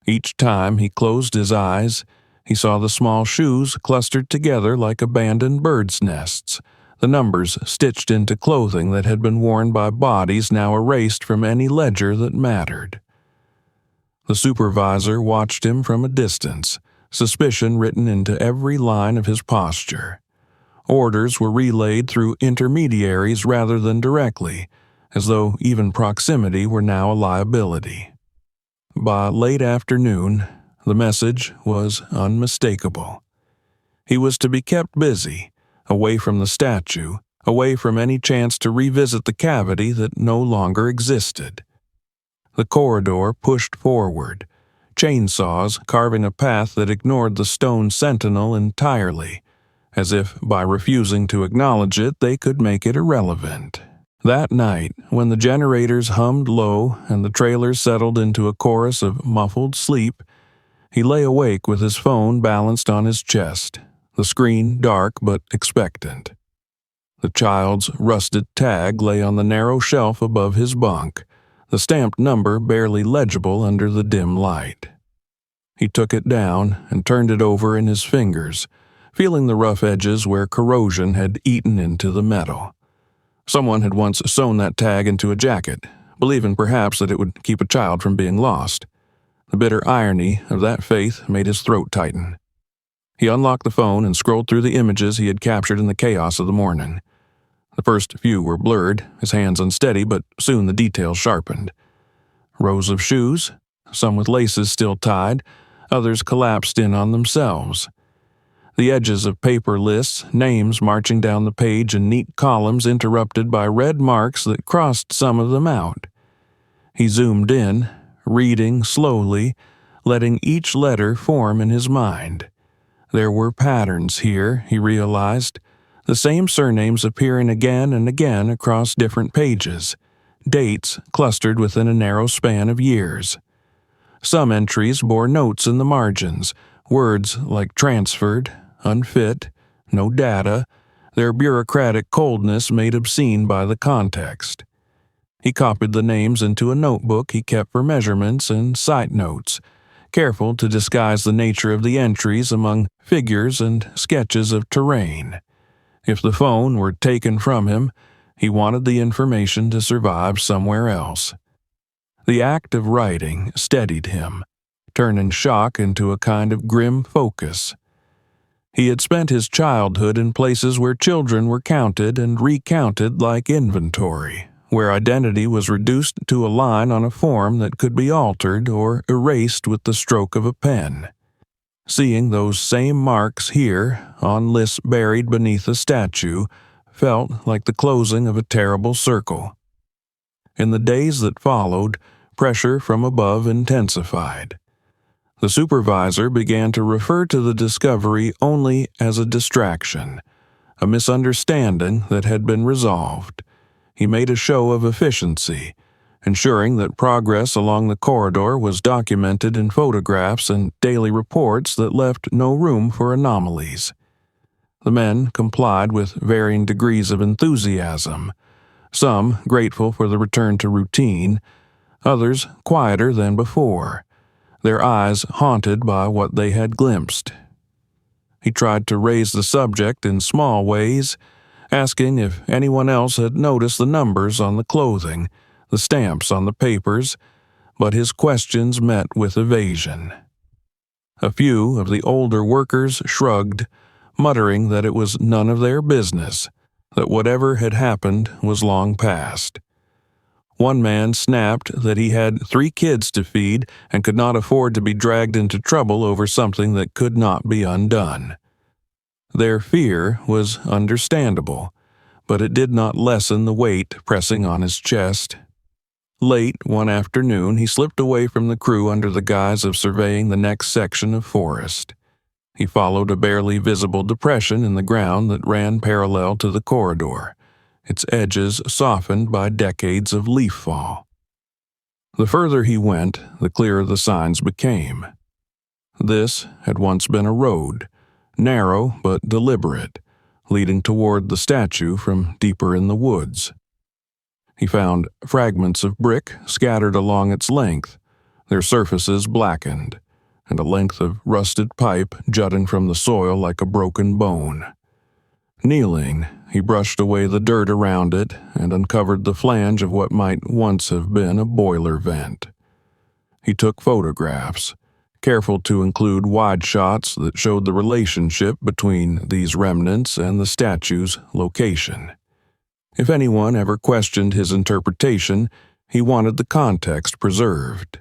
S1: Each time he closed his eyes, he saw the small shoes clustered together like abandoned birds' nests, the numbers stitched into clothing that had been worn by bodies now erased from any ledger that mattered. The supervisor watched him from a distance, suspicion written into every line of his posture. Orders were relayed through intermediaries rather than directly, as though even proximity were now a liability. By late afternoon, the message was unmistakable. He was to be kept busy, away from the statue, away from any chance to revisit the cavity that no longer existed. The corridor pushed forward, chainsaws carving a path that ignored the stone sentinel entirely, as if by refusing to acknowledge it they could make it irrelevant. That night, when the generators hummed low and the trailers settled into a chorus of muffled sleep, he lay awake with his phone balanced on his chest, the screen dark but expectant. The child's rusted tag lay on the narrow shelf above his bunk, the stamped number barely legible under the dim light. He took it down and turned it over in his fingers, feeling the rough edges where corrosion had eaten into the metal. Someone had once sewn that tag into a jacket, believing perhaps that it would keep a child from being lost. The bitter irony of that faith made his throat tighten. He unlocked the phone and scrolled through the images he had captured in the chaos of the morning. The first few were blurred, his hands unsteady, but soon the details sharpened. Rows of shoes, some with laces still tied, others collapsed in on themselves. The edges of paper lists, names marching down the page in neat columns interrupted by red marks that crossed some of them out. He zoomed in, reading slowly, letting each letter form in his mind. There were patterns here, he realized, the same surnames appearing again and again across different pages, dates clustered within a narrow span of years. Some entries bore notes in the margins, words like transferred, unfit, no data, their bureaucratic coldness made obscene by the context. He copied the names into a notebook he kept for measurements and site notes, careful to disguise the nature of the entries among figures and sketches of terrain. If the phone were taken from him, he wanted the information to survive somewhere else. The act of writing steadied him, turning shock into a kind of grim focus. He had spent his childhood in places where children were counted and recounted like inventory, where identity was reduced to a line on a form that could be altered or erased with the stroke of a pen. Seeing those same marks here, on lists buried beneath a statue, felt like the closing of a terrible circle. In the days that followed, pressure from above intensified. The supervisor began to refer to the discovery only as a distraction, a misunderstanding that had been resolved. He made a show of efficiency, ensuring that progress along the corridor was documented in photographs and daily reports that left no room for anomalies. The men complied with varying degrees of enthusiasm, some grateful for the return to routine, others quieter than before, their eyes haunted by what they had glimpsed. He tried to raise the subject in small ways, asking if anyone else had noticed the numbers on the clothing, the stamps on the papers, but his questions met with evasion. A few of the older workers shrugged, muttering that it was none of their business, that whatever had happened was long past. One man snapped that he had 3 kids to feed and could not afford to be dragged into trouble over something that could not be undone. Their fear was understandable, but it did not lessen the weight pressing on his chest. Late one afternoon, he slipped away from the crew under the guise of surveying the next section of forest. He followed a barely visible depression in the ground that ran parallel to the corridor, its edges softened by decades of leaf fall. The further he went, the clearer the signs became. This had once been a road, narrow but deliberate, leading toward the statue from deeper in the woods. He found fragments of brick scattered along its length, their surfaces blackened, and a length of rusted pipe jutting from the soil like a broken bone. Kneeling, he brushed away the dirt around it and uncovered the flange of what might once have been a boiler vent. He took photographs, careful to include wide shots that showed the relationship between these remnants and the statue's location. If anyone ever questioned his interpretation, he wanted the context preserved.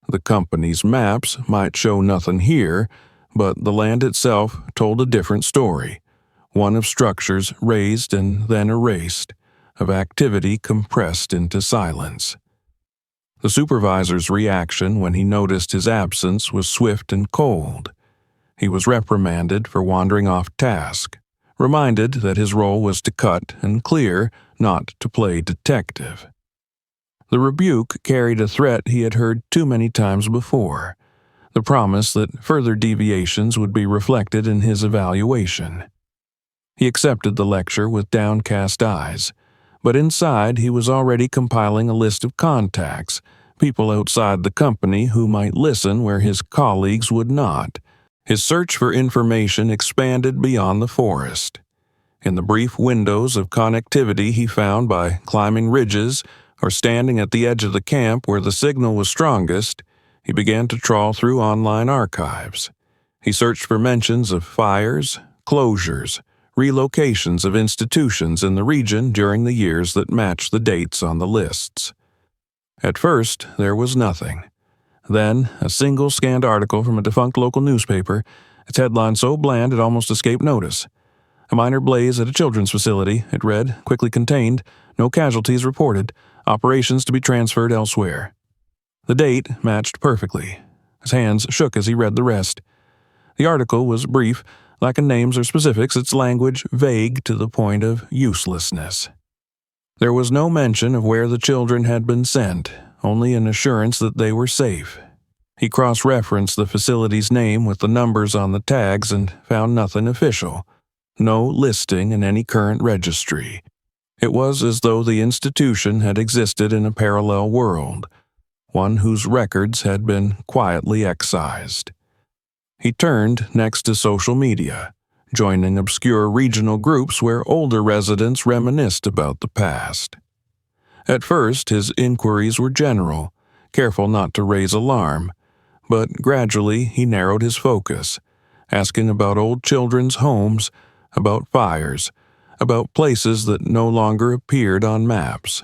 S1: The company's maps might show nothing here, but the land itself told a different story, one of structures raised and then erased, of activity compressed into silence. The supervisor's reaction when he noticed his absence was swift and cold. He was reprimanded for wandering off task, reminded that his role was to cut and clear, not to play detective. The rebuke carried a threat he had heard too many times before, the promise that further deviations would be reflected in his evaluation. He accepted the lecture with downcast eyes, but inside he was already compiling a list of contacts, people outside the company who might listen where his colleagues would not. His search for information expanded beyond the forest. In the brief windows of connectivity he found by climbing ridges or standing at the edge of the camp where the signal was strongest, he began to trawl through online archives. He searched for mentions of fires, closures, relocations of institutions in the region during the years that matched the dates on the lists. At first, there was nothing. Then, a single scanned article from a defunct local newspaper, its headline so bland it almost escaped notice. A minor blaze at a children's facility, it read, quickly contained, no casualties reported, operations to be transferred elsewhere. The date matched perfectly. His hands shook as he read the rest. The article was brief, lacking names or specifics, its language vague to the point of uselessness. There was no mention of where the children had been sent, only an assurance that they were safe. He cross-referenced the facility's name with the numbers on the tags and found nothing official, no listing in any current registry. It was as though the institution had existed in a parallel world, one whose records had been quietly excised. He turned next to social media, joining obscure regional groups where older residents reminisced about the past. At first, his inquiries were general, careful not to raise alarm, but gradually he narrowed his focus, asking about old children's homes, about fires, about places that no longer appeared on maps.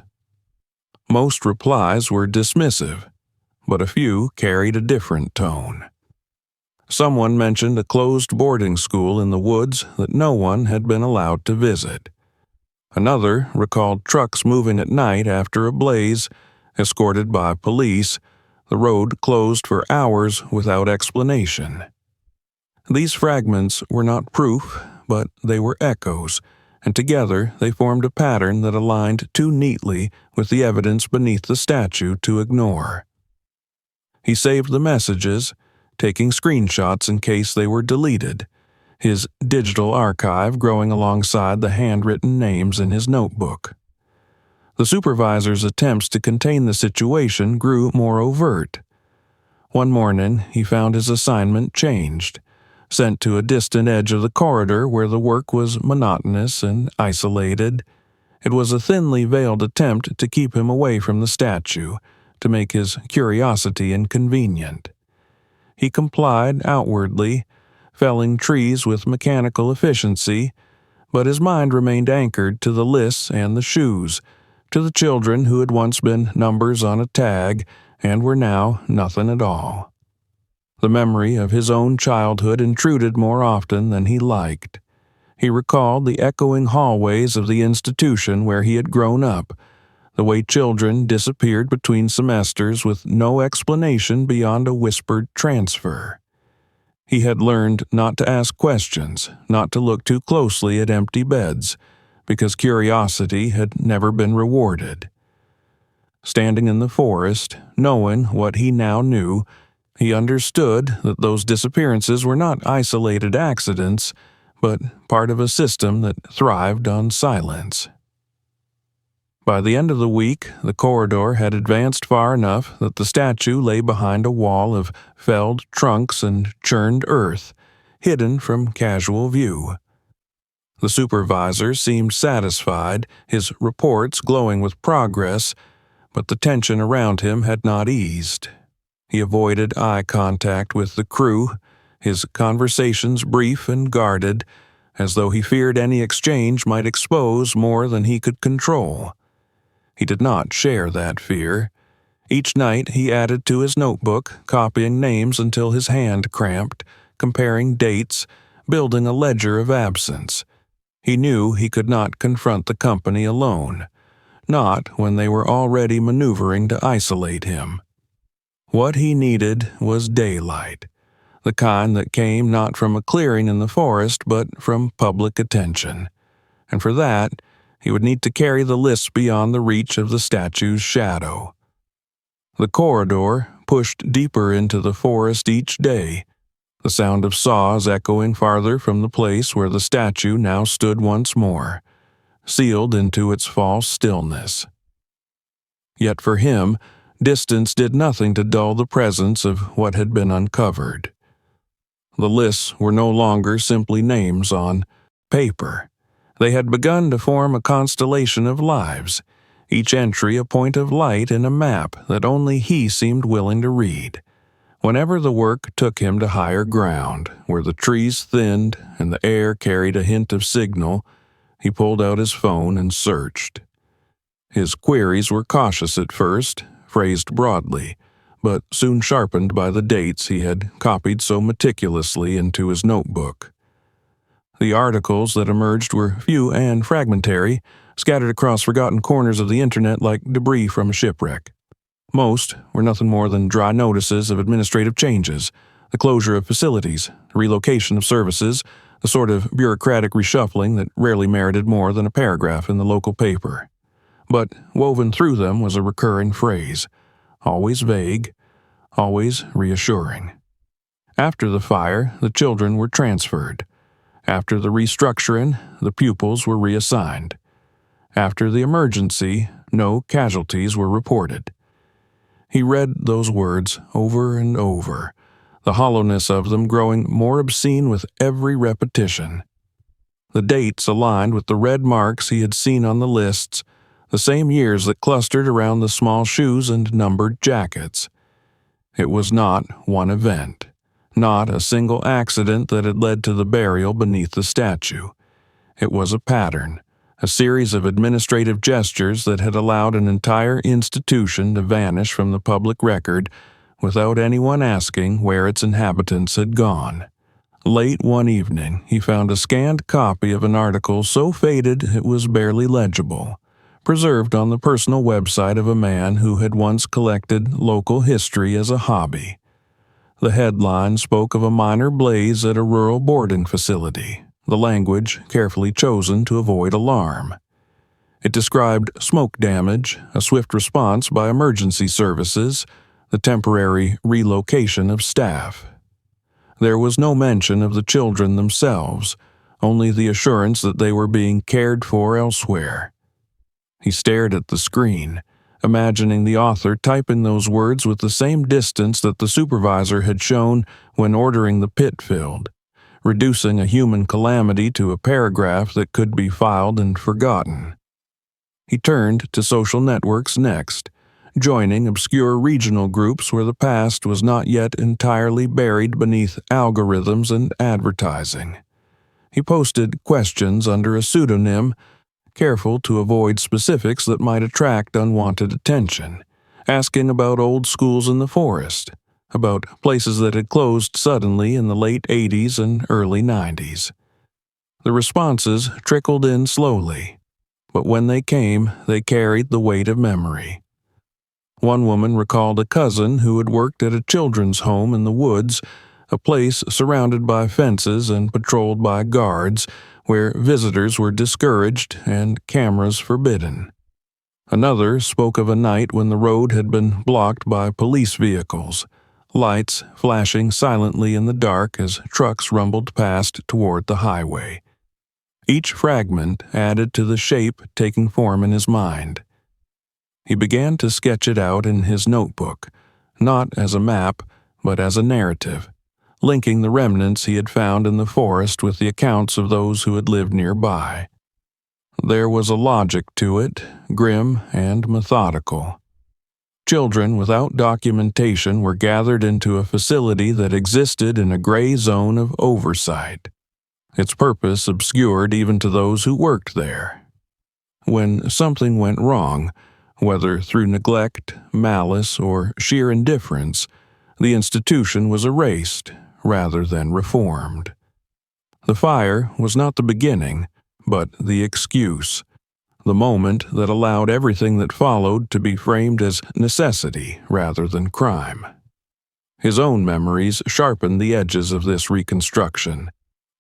S1: Most replies were dismissive, but a few carried a different tone. Someone mentioned a closed boarding school in the woods that no one had been allowed to visit. Another recalled trucks moving at night after a blaze, escorted by police, the road closed for hours without explanation. These fragments were not proof, but they were echoes, and together they formed a pattern that aligned too neatly with the evidence beneath the statue to ignore. He saved the messages, taking screenshots in case they were deleted, his digital archive growing alongside the handwritten names in his notebook. The supervisor's attempts to contain the situation grew more overt. One morning, he found his assignment changed, sent to a distant edge of the corridor where the work was monotonous and isolated. It was a thinly veiled attempt to keep him away from the statue, to make his curiosity inconvenient. He complied outwardly, felling trees with mechanical efficiency, but his mind remained anchored to the lists and the shoes, to the children who had once been numbers on a tag and were now nothing at all. The memory of his own childhood intruded more often than he liked. He recalled the echoing hallways of the institution where he had grown up, the way children disappeared between semesters with no explanation beyond a whispered transfer. He had learned not to ask questions, not to look too closely at empty beds, because curiosity had never been rewarded. Standing in the forest, knowing what he now knew, he understood that those disappearances were not isolated accidents, but part of a system that thrived on silence. By the end of the week, the corridor had advanced far enough that the statue lay behind a wall of felled trunks and churned earth, hidden from casual view. The supervisor seemed satisfied, his reports glowing with progress, but the tension around him had not eased. He avoided eye contact with the crew, his conversations brief and guarded, as though he feared any exchange might expose more than he could control. He did not share that fear. Each night he added to his notebook, copying names until his hand cramped, comparing dates, building a ledger of absence. He knew he could not confront the company alone, not when they were already maneuvering to isolate him. What he needed was daylight, the kind that came not from a clearing in the forest but from public attention, and for that he would need to carry the list beyond the reach of the statue's shadow. The corridor pushed deeper into the forest each day, the sound of saws echoing farther from the place where the statue now stood once more, sealed into its false stillness. Yet for him, distance did nothing to dull the presence of what had been uncovered. The lists were no longer simply names on paper. They had begun to form a constellation of lives, each entry a point of light in a map that only he seemed willing to read. Whenever the work took him to higher ground, where the trees thinned and the air carried a hint of signal, he pulled out his phone and searched. His queries were cautious at first, phrased broadly, but soon sharpened by the dates he had copied so meticulously into his notebook. The articles that emerged were few and fragmentary, scattered across forgotten corners of the internet like debris from a shipwreck. Most were nothing more than dry notices of administrative changes, the closure of facilities, the relocation of services, the sort of bureaucratic reshuffling that rarely merited more than a paragraph in the local paper. But woven through them was a recurring phrase, always vague, always reassuring. After the fire, the children were transferred. After the restructuring, the pupils were reassigned. After the emergency, no casualties were reported. He read those words over and over, the hollowness of them growing more obscene with every repetition. The dates aligned with the red marks he had seen on the lists, the same years that clustered around the small shoes and numbered jackets. It was not one event, not a single accident that had led to the burial beneath the statue. It was a pattern, a series of administrative gestures that had allowed an entire institution to vanish from the public record without anyone asking where its inhabitants had gone. Late one evening, he found a scanned copy of an article so faded it was barely legible, preserved on the personal website of a man who had once collected local history as a hobby. The headline spoke of a minor blaze at a rural boarding facility, the language carefully chosen to avoid alarm. It described smoke damage, a swift response by emergency services, the temporary relocation of staff. There was no mention of the children themselves, only the assurance that they were being cared for elsewhere. He stared at the screen, imagining the author typing those words with the same distance that the supervisor had shown when ordering the pit filled, reducing a human calamity to a paragraph that could be filed and forgotten. He turned to social networks next, joining obscure regional groups where the past was not yet entirely buried beneath algorithms and advertising. He posted questions under a pseudonym, careful to avoid specifics that might attract unwanted attention, asking about old schools in the forest, about places that had closed suddenly in the late 80s and early 90s. The responses trickled in slowly, but when they came, they carried the weight of memory. One woman recalled a cousin who had worked at a children's home in the woods, a place surrounded by fences and patrolled by guards, where visitors were discouraged and cameras forbidden. Another spoke of a night when the road had been blocked by police vehicles, lights flashing silently in the dark as trucks rumbled past toward the highway. Each fragment added to the shape taking form in his mind. He began to sketch it out in his notebook, not as a map, but as a narrative, linking the remnants he had found in the forest with the accounts of those who had lived nearby. There was a logic to it, grim and methodical. Children without documentation were gathered into a facility that existed in a gray zone of oversight, its purpose obscured even to those who worked there. When something went wrong, whether through neglect, malice, or sheer indifference, the institution was erased rather than reformed. The fire was not the beginning, but the excuse, the moment that allowed everything that followed to be framed as necessity rather than crime. His own memories sharpened the edges of this reconstruction.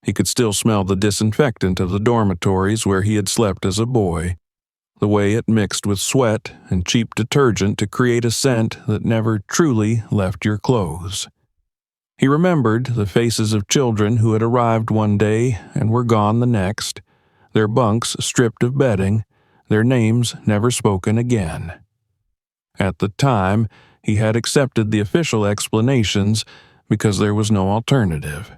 S1: He could still smell the disinfectant of the dormitories where he had slept as a boy, the way it mixed with sweat and cheap detergent to create a scent that never truly left your clothes. He remembered the faces of children who had arrived one day and were gone the next, their bunks stripped of bedding, their names never spoken again. At the time, he had accepted the official explanations because there was no alternative.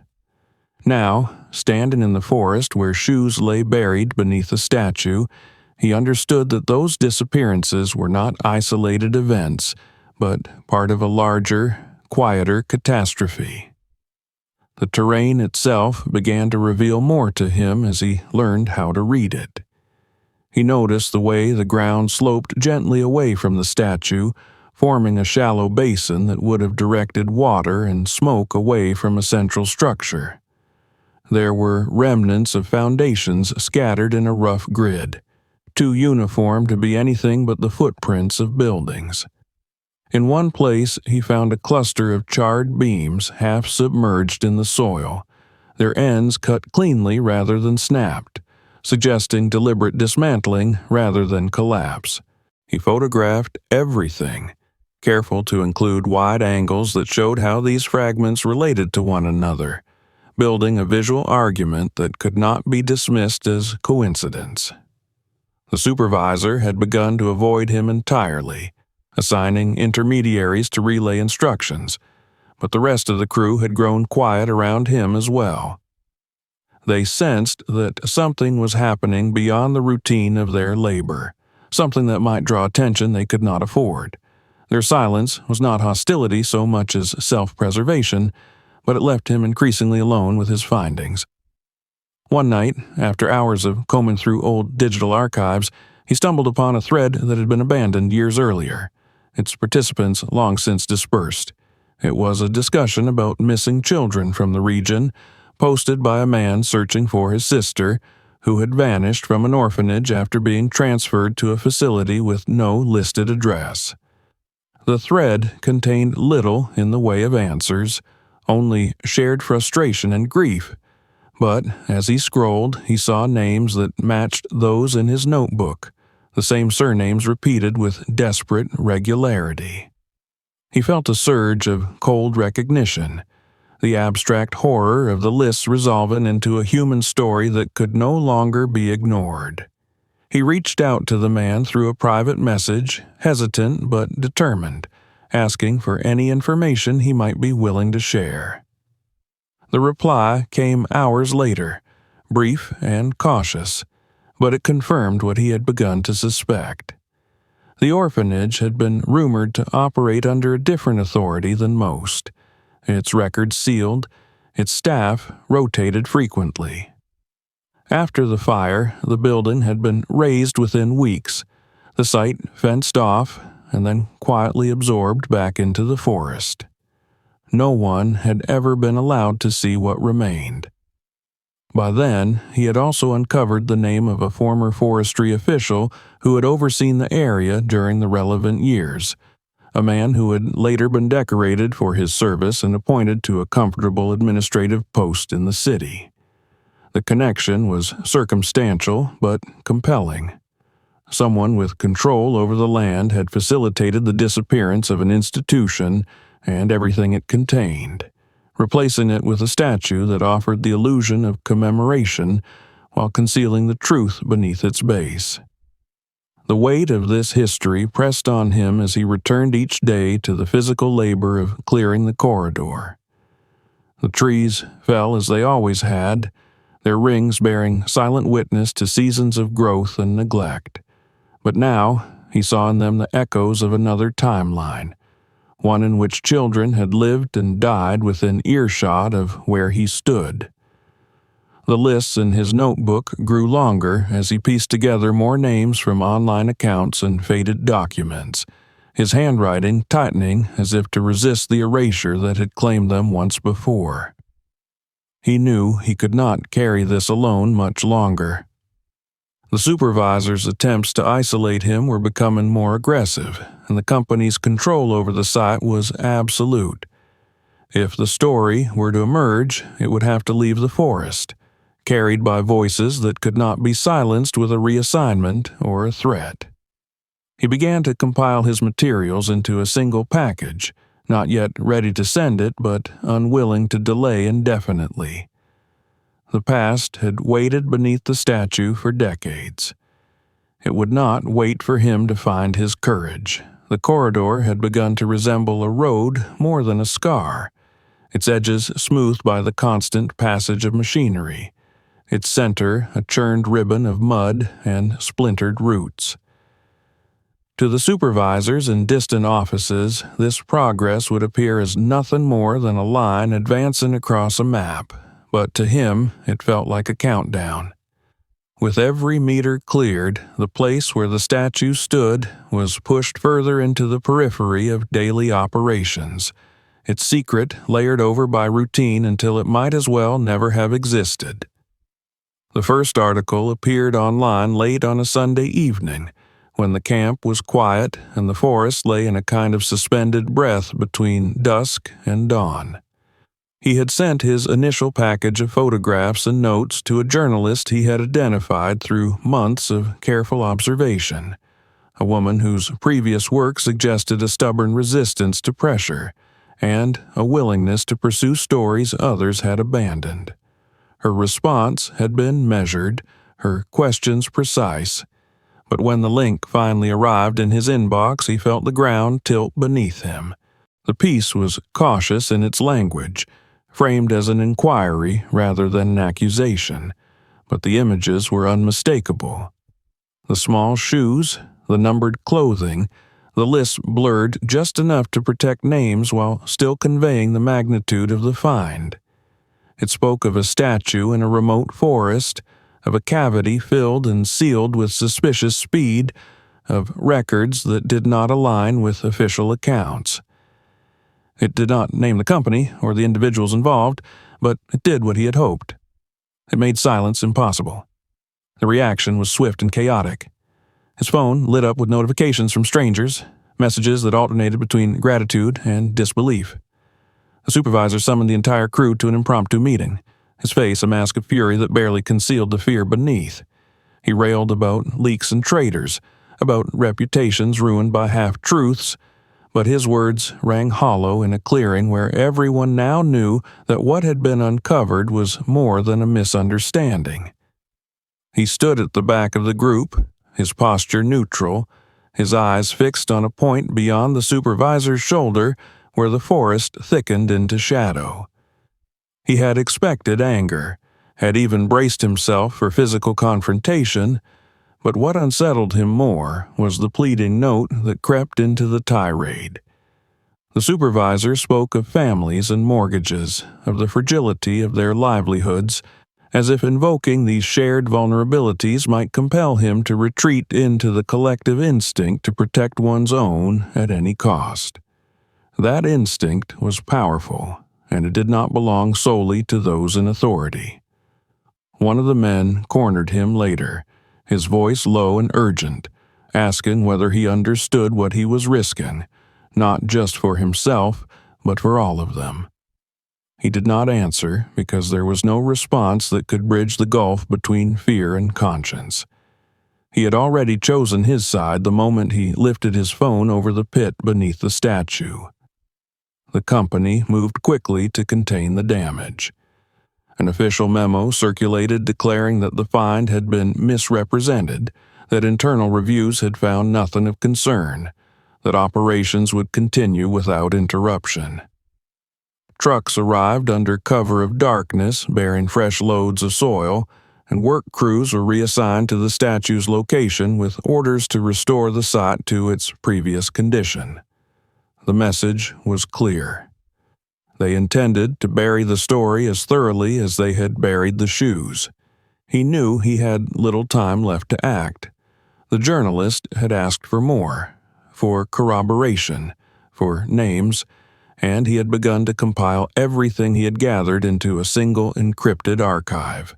S1: Now, standing in the forest where shoes lay buried beneath a statue, he understood that those disappearances were not isolated events, but part of a larger, quieter catastrophe. The terrain itself began to reveal more to him as he learned how to read it. He noticed the way the ground sloped gently away from the statue, forming a shallow basin that would have directed water and smoke away from a central structure. There were remnants of foundations scattered in a rough grid, too uniform to be anything but the footprints of buildings. In one place, he found a cluster of charred beams half submerged in the soil, their ends cut cleanly rather than snapped, suggesting deliberate dismantling rather than collapse. He photographed everything, careful to include wide angles that showed how these fragments related to one another, building a visual argument that could not be dismissed as coincidence. The supervisor had begun to avoid him entirely, assigning intermediaries to relay instructions, but the rest of the crew had grown quiet around him as well. They sensed that something was happening beyond the routine of their labor, something that might draw attention they could not afford. Their silence was not hostility so much as self-preservation, but it left him increasingly alone with his findings. One night, after hours of combing through old digital archives, he stumbled upon a thread that had been abandoned years earlier, its participants long since dispersed. It was a discussion about missing children from the region, posted by a man searching for his sister, who had vanished from an orphanage after being transferred to a facility with no listed address. The thread contained little in the way of answers, only shared frustration and grief. But as he scrolled, he saw names that matched those in his notebook, the same surnames repeated with desperate regularity. He felt a surge of cold recognition, the abstract horror of the lists resolving into a human story that could no longer be ignored. He reached out to the man through a private message, hesitant but determined, asking for any information he might be willing to share. The reply came hours later, brief and cautious, but it confirmed what he had begun to suspect. The orphanage had been rumored to operate under a different authority than most, its records sealed, its staff rotated frequently. After the fire, the building had been razed within weeks, the site fenced off, and then quietly absorbed back into the forest. No one had ever been allowed to see what remained. By then, he had also uncovered the name of a former forestry official who had overseen the area during the relevant years, a man who had later been decorated for his service and appointed to a comfortable administrative post in the city. The connection was circumstantial but compelling. Someone with control over the land had facilitated the disappearance of an institution and everything it contained, replacing it with a statue that offered the illusion of commemoration while concealing the truth beneath its base. The weight of this history pressed on him as he returned each day to the physical labor of clearing the corridor. The trees fell as they always had, their rings bearing silent witness to seasons of growth and neglect. But now he saw in them the echoes of another timeline, one in which children had lived and died within earshot of where he stood. The lists in his notebook grew longer as he pieced together more names from online accounts and faded documents, his handwriting tightening as if to resist the erasure that had claimed them once before. He knew he could not carry this alone much longer. The supervisor's attempts to isolate him were becoming more aggressive, and the company's control over the site was absolute. If the story were to emerge, it would have to leave the forest, carried by voices that could not be silenced with a reassignment or a threat. He began to compile his materials into a single package, not yet ready to send it, but unwilling to delay indefinitely. The past had waited beneath the statue for decades. It would not wait for him to find his courage. The corridor had begun to resemble a road more than a scar, its edges smoothed by the constant passage of machinery, its center a churned ribbon of mud and splintered roots. To the supervisors in distant offices, this progress would appear as nothing more than a line advancing across a map, but to him it felt like a countdown. With every meter cleared, the place where the statue stood was pushed further into the periphery of daily operations, its secret layered over by routine until it might as well never have existed. The first article appeared online late on a Sunday evening, when the camp was quiet and the forest lay in a kind of suspended breath between dusk and dawn. He had sent his initial package of photographs and notes to a journalist he had identified through months of careful observation, a woman whose previous work suggested a stubborn resistance to pressure and a willingness to pursue stories others had abandoned. Her response had been measured, her questions precise, but when the link finally arrived in his inbox, he felt the ground tilt beneath him. The piece was cautious in its language, framed as an inquiry rather than an accusation, but the images were unmistakable. The small shoes, the numbered clothing, the list blurred just enough to protect names while still conveying the magnitude of the find. It spoke of a statue in a remote forest, of a cavity filled and sealed with suspicious speed, of records that did not align with official accounts. It did not name the company or the individuals involved, but it did what he had hoped. It made silence impossible. The reaction was swift and chaotic. His phone lit up with notifications from strangers, messages that alternated between gratitude and disbelief. The supervisor summoned the entire crew to an impromptu meeting, his face a mask of fury that barely concealed the fear beneath. He railed about leaks and traitors, about reputations ruined by half-truths, but his words rang hollow in a clearing where everyone now knew that what had been uncovered was more than a misunderstanding. He stood at the back of the group, his posture neutral, his eyes fixed on a point beyond the supervisor's shoulder where the forest thickened into shadow. He had expected anger, had even braced himself for physical confrontation, but what unsettled him more was the pleading note that crept into the tirade. The supervisor spoke of families and mortgages, of the fragility of their livelihoods, as if invoking these shared vulnerabilities might compel him to retreat into the collective instinct to protect one's own at any cost. That instinct was powerful, and it did not belong solely to those in authority. One of the men cornered him later, his voice low and urgent, asking whether he understood what he was risking, not just for himself, but for all of them. He did not answer because there was no response that could bridge the gulf between fear and conscience. He had already chosen his side the moment he lifted his phone over the pit beneath the statue. The company moved quickly to contain the damage. An official memo circulated declaring that the find had been misrepresented, that internal reviews had found nothing of concern, that operations would continue without interruption. Trucks arrived under cover of darkness, bearing fresh loads of soil, and work crews were reassigned to the statue's location with orders to restore the site to its previous condition. The message was clear. They intended to bury the story as thoroughly as they had buried the shoes. He knew he had little time left to act. The journalist had asked for more, for corroboration, for names, and he had begun to compile everything he had gathered into a single encrypted archive.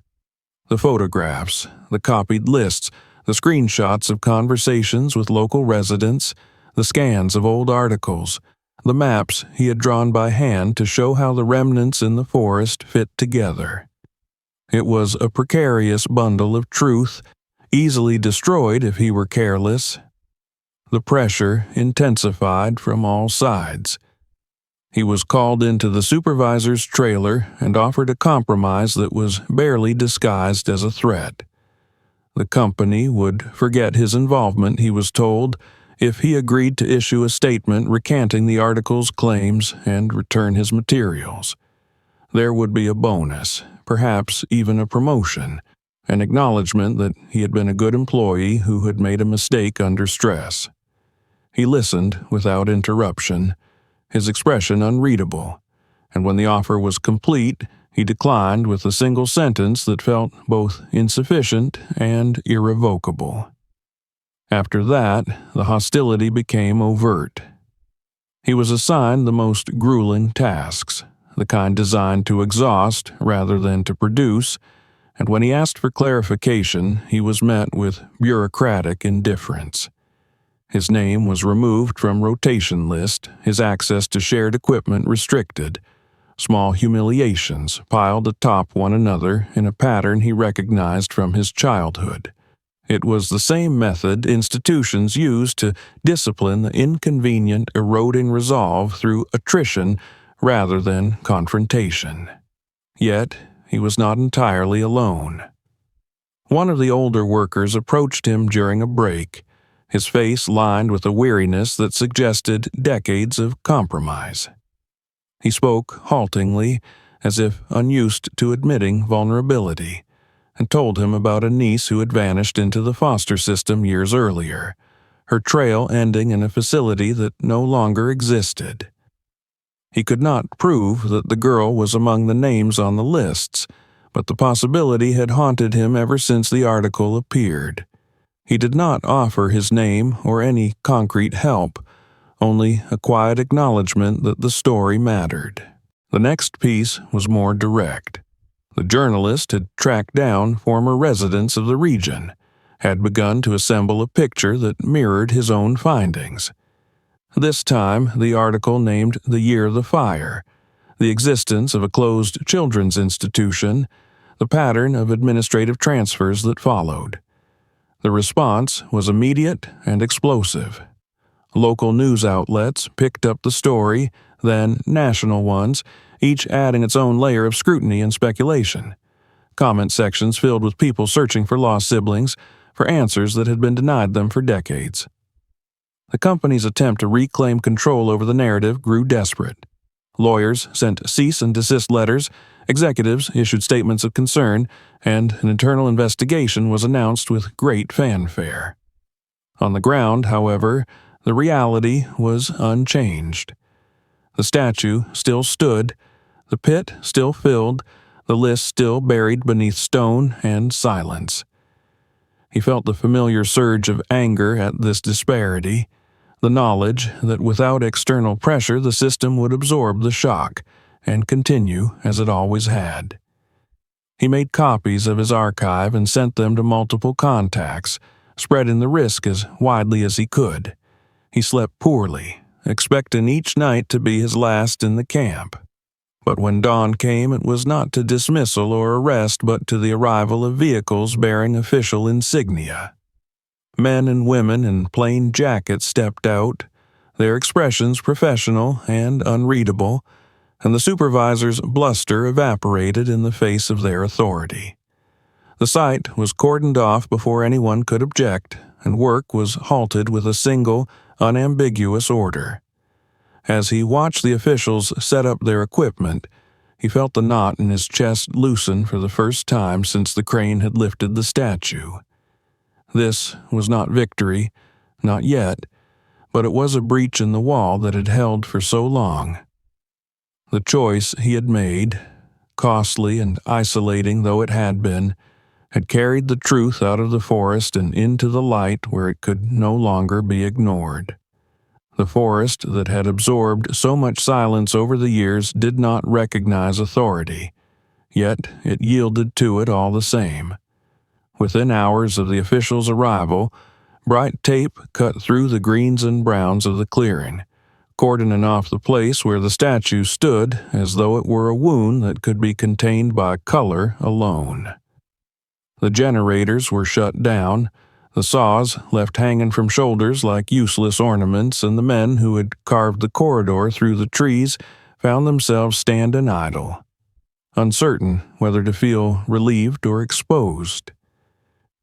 S1: The photographs, the copied lists, the screenshots of conversations with local residents, the scans of old articles, the maps he had drawn by hand to show how the remnants in the forest fit together. It was a precarious bundle of truth, easily destroyed if he were careless. The pressure intensified from all sides. He was called into the supervisor's trailer and offered a compromise that was barely disguised as a threat. The company would forget his involvement, he was told, if he agreed to issue a statement recanting the article's claims and return his materials. There would be a bonus, perhaps even a promotion, an acknowledgement that he had been a good employee who had made a mistake under stress. He listened without interruption, his expression unreadable, and when the offer was complete, he declined with a single sentence that felt both insufficient and irrevocable. After that, the hostility became overt. He was assigned the most grueling tasks, the kind designed to exhaust rather than to produce, and when he asked for clarification, he was met with bureaucratic indifference. His name was removed from rotation list, his access to shared equipment restricted. Small humiliations piled atop one another in a pattern he recognized from his childhood. It was the same method institutions used to discipline the inconvenient, eroding resolve through attrition rather than confrontation. Yet, he was not entirely alone. One of the older workers approached him during a break, his face lined with a weariness that suggested decades of compromise. He spoke haltingly, as if unused to admitting vulnerability, and told him about a niece who had vanished into the foster system years earlier, her trail ending in a facility that no longer existed. He could not prove that the girl was among the names on the lists, but the possibility had haunted him ever since the article appeared. He did not offer his name or any concrete help, only a quiet acknowledgement that the story mattered. The next piece was more direct. The journalist had tracked down former residents of the region, had begun to assemble a picture that mirrored his own findings. This time, the article named the year of the fire, the existence of a closed children's institution, the pattern of administrative transfers that followed. The response was immediate and explosive. Local news outlets picked up the story, then national ones, each adding its own layer of scrutiny and speculation. Comment sections filled with people searching for lost siblings, for answers that had been denied them for decades. The company's attempt to reclaim control over the narrative grew desperate. Lawyers sent cease and desist letters, executives issued statements of concern, and an internal investigation was announced with great fanfare. On the ground, however, the reality was unchanged. The statue still stood, the pit still filled, the list still buried beneath stone and silence. He felt the familiar surge of anger at this disparity, the knowledge that without external pressure the system would absorb the shock and continue as it always had. He made copies of his archive and sent them to multiple contacts, spreading the risk as widely as he could. He slept poorly, expecting each night to be his last in the camp. But when dawn came, it was not to dismissal or arrest, but to the arrival of vehicles bearing official insignia. Men and women in plain jackets stepped out, their expressions professional and unreadable, and the supervisor's bluster evaporated in the face of their authority. The site was cordoned off before anyone could object, and work was halted with a single, unambiguous order. As he watched the officials set up their equipment, he felt the knot in his chest loosen for the first time since the crane had lifted the statue. This was not victory, not yet, but it was a breach in the wall that had held for so long. The choice he had made, costly and isolating though it had been, had carried the truth out of the forest and into the light where it could no longer be ignored. The forest that had absorbed so much silence over the years did not recognize authority, yet it yielded to it all the same. Within hours of the official's arrival, bright tape cut through the greens and browns of the clearing, cordoning off the place where the statue stood as though it were a wound that could be contained by color alone. The generators were shut down, the saws left hanging from shoulders like useless ornaments, and the men who had carved the corridor through the trees found themselves standing idle, uncertain whether to feel relieved or exposed.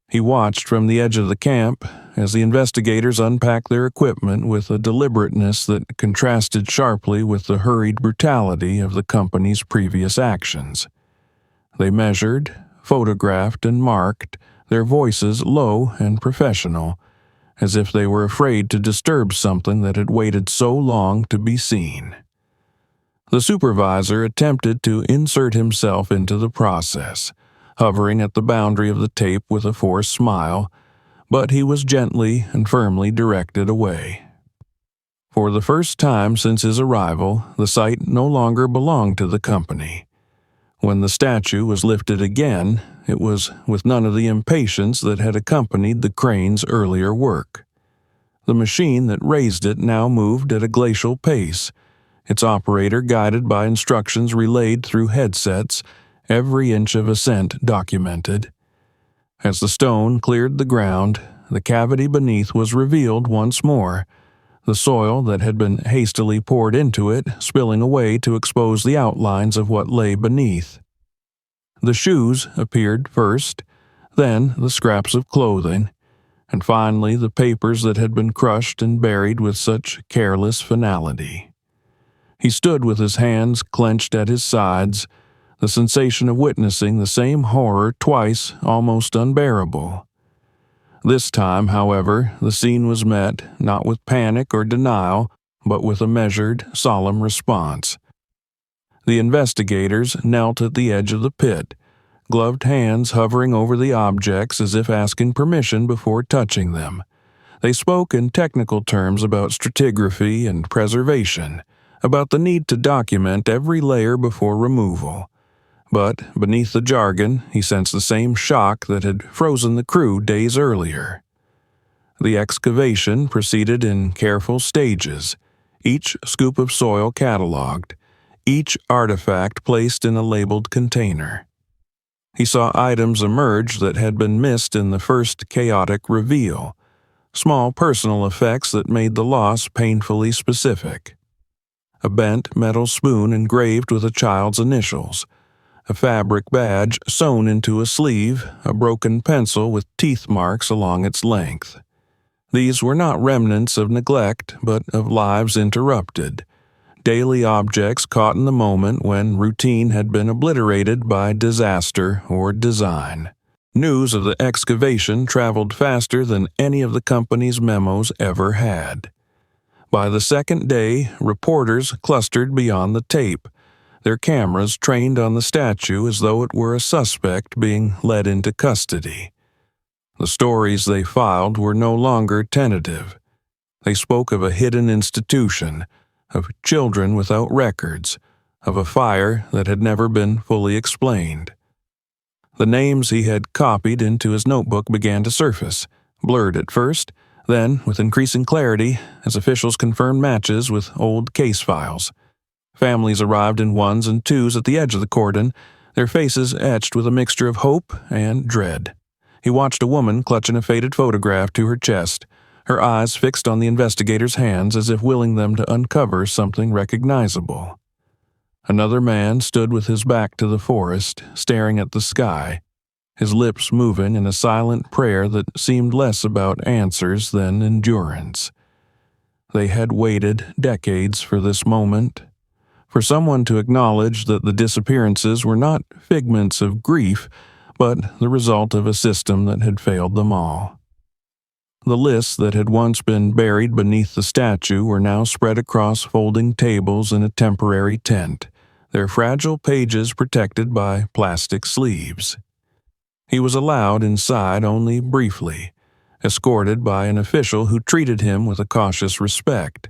S1: He watched from the edge of the camp as the investigators unpacked their equipment with a deliberateness that contrasted sharply with the hurried brutality of the company's previous actions. They measured, photographed, and marked, their voices low and professional, as if they were afraid to disturb something that had waited so long to be seen. The supervisor attempted to insert himself into the process, hovering at the boundary of the tape with a forced smile, but he was gently and firmly directed away. For the first time since his arrival, the site no longer belonged to the company. When the statue was lifted again, it was with none of the impatience that had accompanied the crane's earlier work. The machine that raised it now moved at a glacial pace, its operator guided by instructions relayed through headsets, every inch of ascent documented. As the stone cleared the ground, the cavity beneath was revealed once more, the soil that had been hastily poured into it spilling away to expose the outlines of what lay beneath. The shoes appeared first, then the scraps of clothing, and finally the papers that had been crushed and buried with such careless finality. He stood with his hands clenched at his sides, the sensation of witnessing the same horror twice almost unbearable. This time, however, the scene was met not with panic or denial, but with a measured, solemn response. The investigators knelt at the edge of the pit, gloved hands hovering over the objects as if asking permission before touching them. They spoke in technical terms about stratigraphy and preservation, about the need to document every layer before removal. But beneath the jargon, he sensed the same shock that had frozen the crew days earlier. The excavation proceeded in careful stages, each scoop of soil cataloged, each artifact placed in a labeled container. He saw items emerge that had been missed in the first chaotic reveal, small personal effects that made the loss painfully specific. A bent metal spoon engraved with a child's initials, a fabric badge sewn into a sleeve, a broken pencil with teeth marks along its length. These were not remnants of neglect, but of lives interrupted, daily objects caught in the moment when routine had been obliterated by disaster or design. News of the excavation traveled faster than any of the company's memos ever had. By the second day, reporters clustered beyond the tape, their cameras trained on the statue as though it were a suspect being led into custody. The stories they filed were no longer tentative. They spoke of a hidden institution, of children without records, of a fire that had never been fully explained. The names he had copied into his notebook began to surface, blurred at first, Then, with increasing clarity, as officials confirmed matches with old case files. Families arrived in ones and twos at the edge of the cordon, their faces etched with a mixture of hope and dread. He watched a woman clutching a faded photograph to her chest, her eyes fixed on the investigator's hands as if willing them to uncover something recognizable. Another man stood with his back to the forest, staring at the sky, his lips moving in a silent prayer that seemed less about answers than endurance. They had waited decades for this moment, for someone to acknowledge that the disappearances were not figments of grief, but the result of a system that had failed them all. The lists that had once been buried beneath the statue were now spread across folding tables in a temporary tent, their fragile pages protected by plastic sleeves. He was allowed inside only briefly, escorted by an official who treated him with a cautious respect.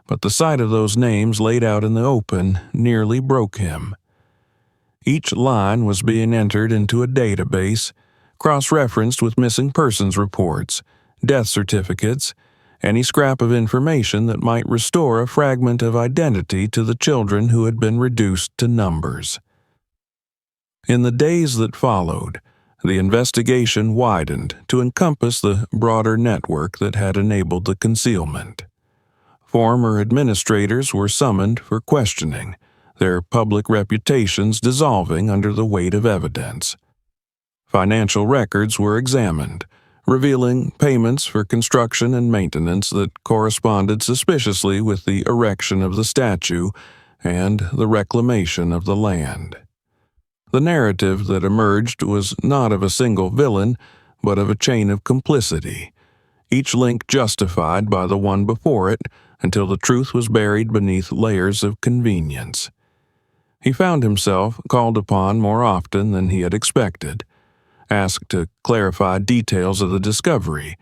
S1: But the sight of those names laid out in the open nearly broke him. Each line was being entered into a database, cross-referenced with missing persons reports, death certificates, any scrap of information that might restore a fragment of identity to the children who had been reduced to numbers. In the days that followed, the investigation widened to encompass the broader network that had enabled the concealment. Former administrators were summoned for questioning, their public reputations dissolving under the weight of evidence. Financial records were examined, revealing payments for construction and maintenance that corresponded suspiciously with the erection of the statue and the reclamation of the land. The narrative that emerged was not of a single villain, but of a chain of complicity, each link justified by the one before it until the truth was buried beneath layers of convenience. He found himself called upon more often than he had expected, asked to clarify details of the discovery,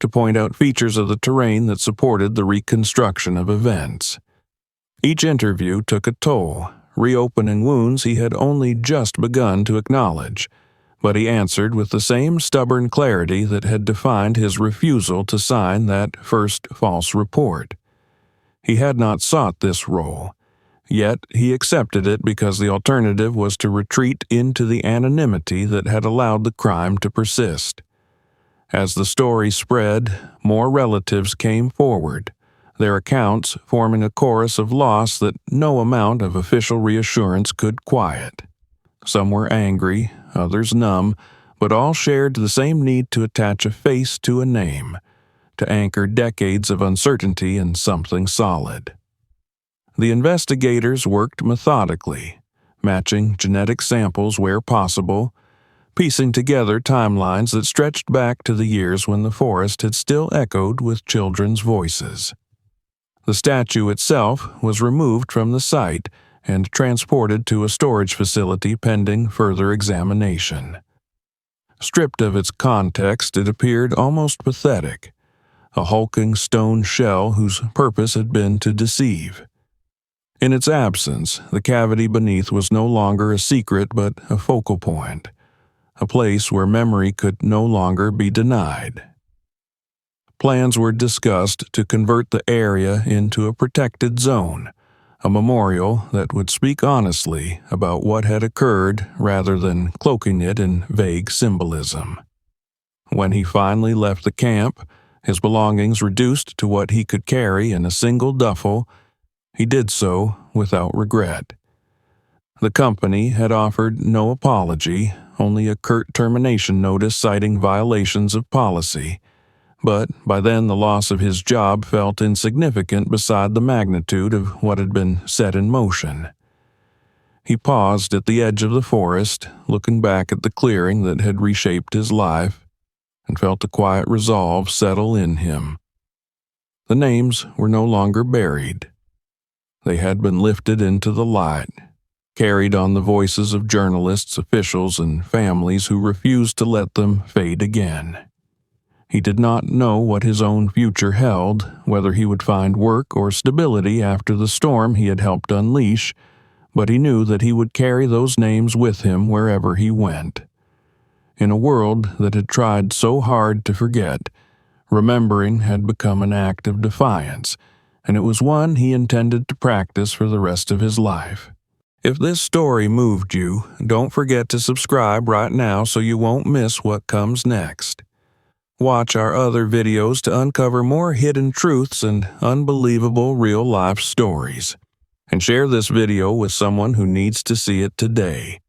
S1: to point out features of the terrain that supported the reconstruction of events. Each interview took a toll, reopening wounds he had only just begun to acknowledge, but he answered with the same stubborn clarity that had defined his refusal to sign that first false report. He had not sought this role, yet he accepted it because the alternative was to retreat into the anonymity that had allowed the crime to persist. As the story spread, more relatives came forward, their accounts forming a chorus of loss that no amount of official reassurance could quiet. Some were angry, others numb, but all shared the same need to attach a face to a name, to anchor decades of uncertainty in something solid. The investigators worked methodically, matching genetic samples where possible, piecing together timelines that stretched back to the years when the forest had still echoed with children's voices. The statue itself was removed from the site and transported to a storage facility pending further examination. Stripped of its context, it appeared almost pathetic, a hulking stone shell whose purpose had been to deceive. In its absence, the cavity beneath was no longer a secret but a focal point, a place where memory could no longer be denied. Plans were discussed to convert the area into a protected zone, a memorial that would speak honestly about what had occurred rather than cloaking it in vague symbolism. When he finally left the camp, his belongings reduced to what he could carry in a single duffel, he did so without regret. The company had offered no apology, only a curt termination notice citing violations of policy, but by then the loss of his job felt insignificant beside the magnitude of what had been set in motion. He paused at the edge of the forest, looking back at the clearing that had reshaped his life, and felt a quiet resolve settle in him. The names were no longer buried. They had been lifted into the light, carried on the voices of journalists, officials, and families who refused to let them fade again. He did not know what his own future held, whether he would find work or stability after the storm he had helped unleash, but he knew that he would carry those names with him wherever he went. In a world that had tried so hard to forget, Remembering had become an act of defiance, and it was one he intended to practice for the rest of his life. If this story moved you, don't forget to subscribe right now so you won't miss what comes next. Watch our other videos to uncover more hidden truths and unbelievable real-life stories. And share this video with someone who needs to see it today.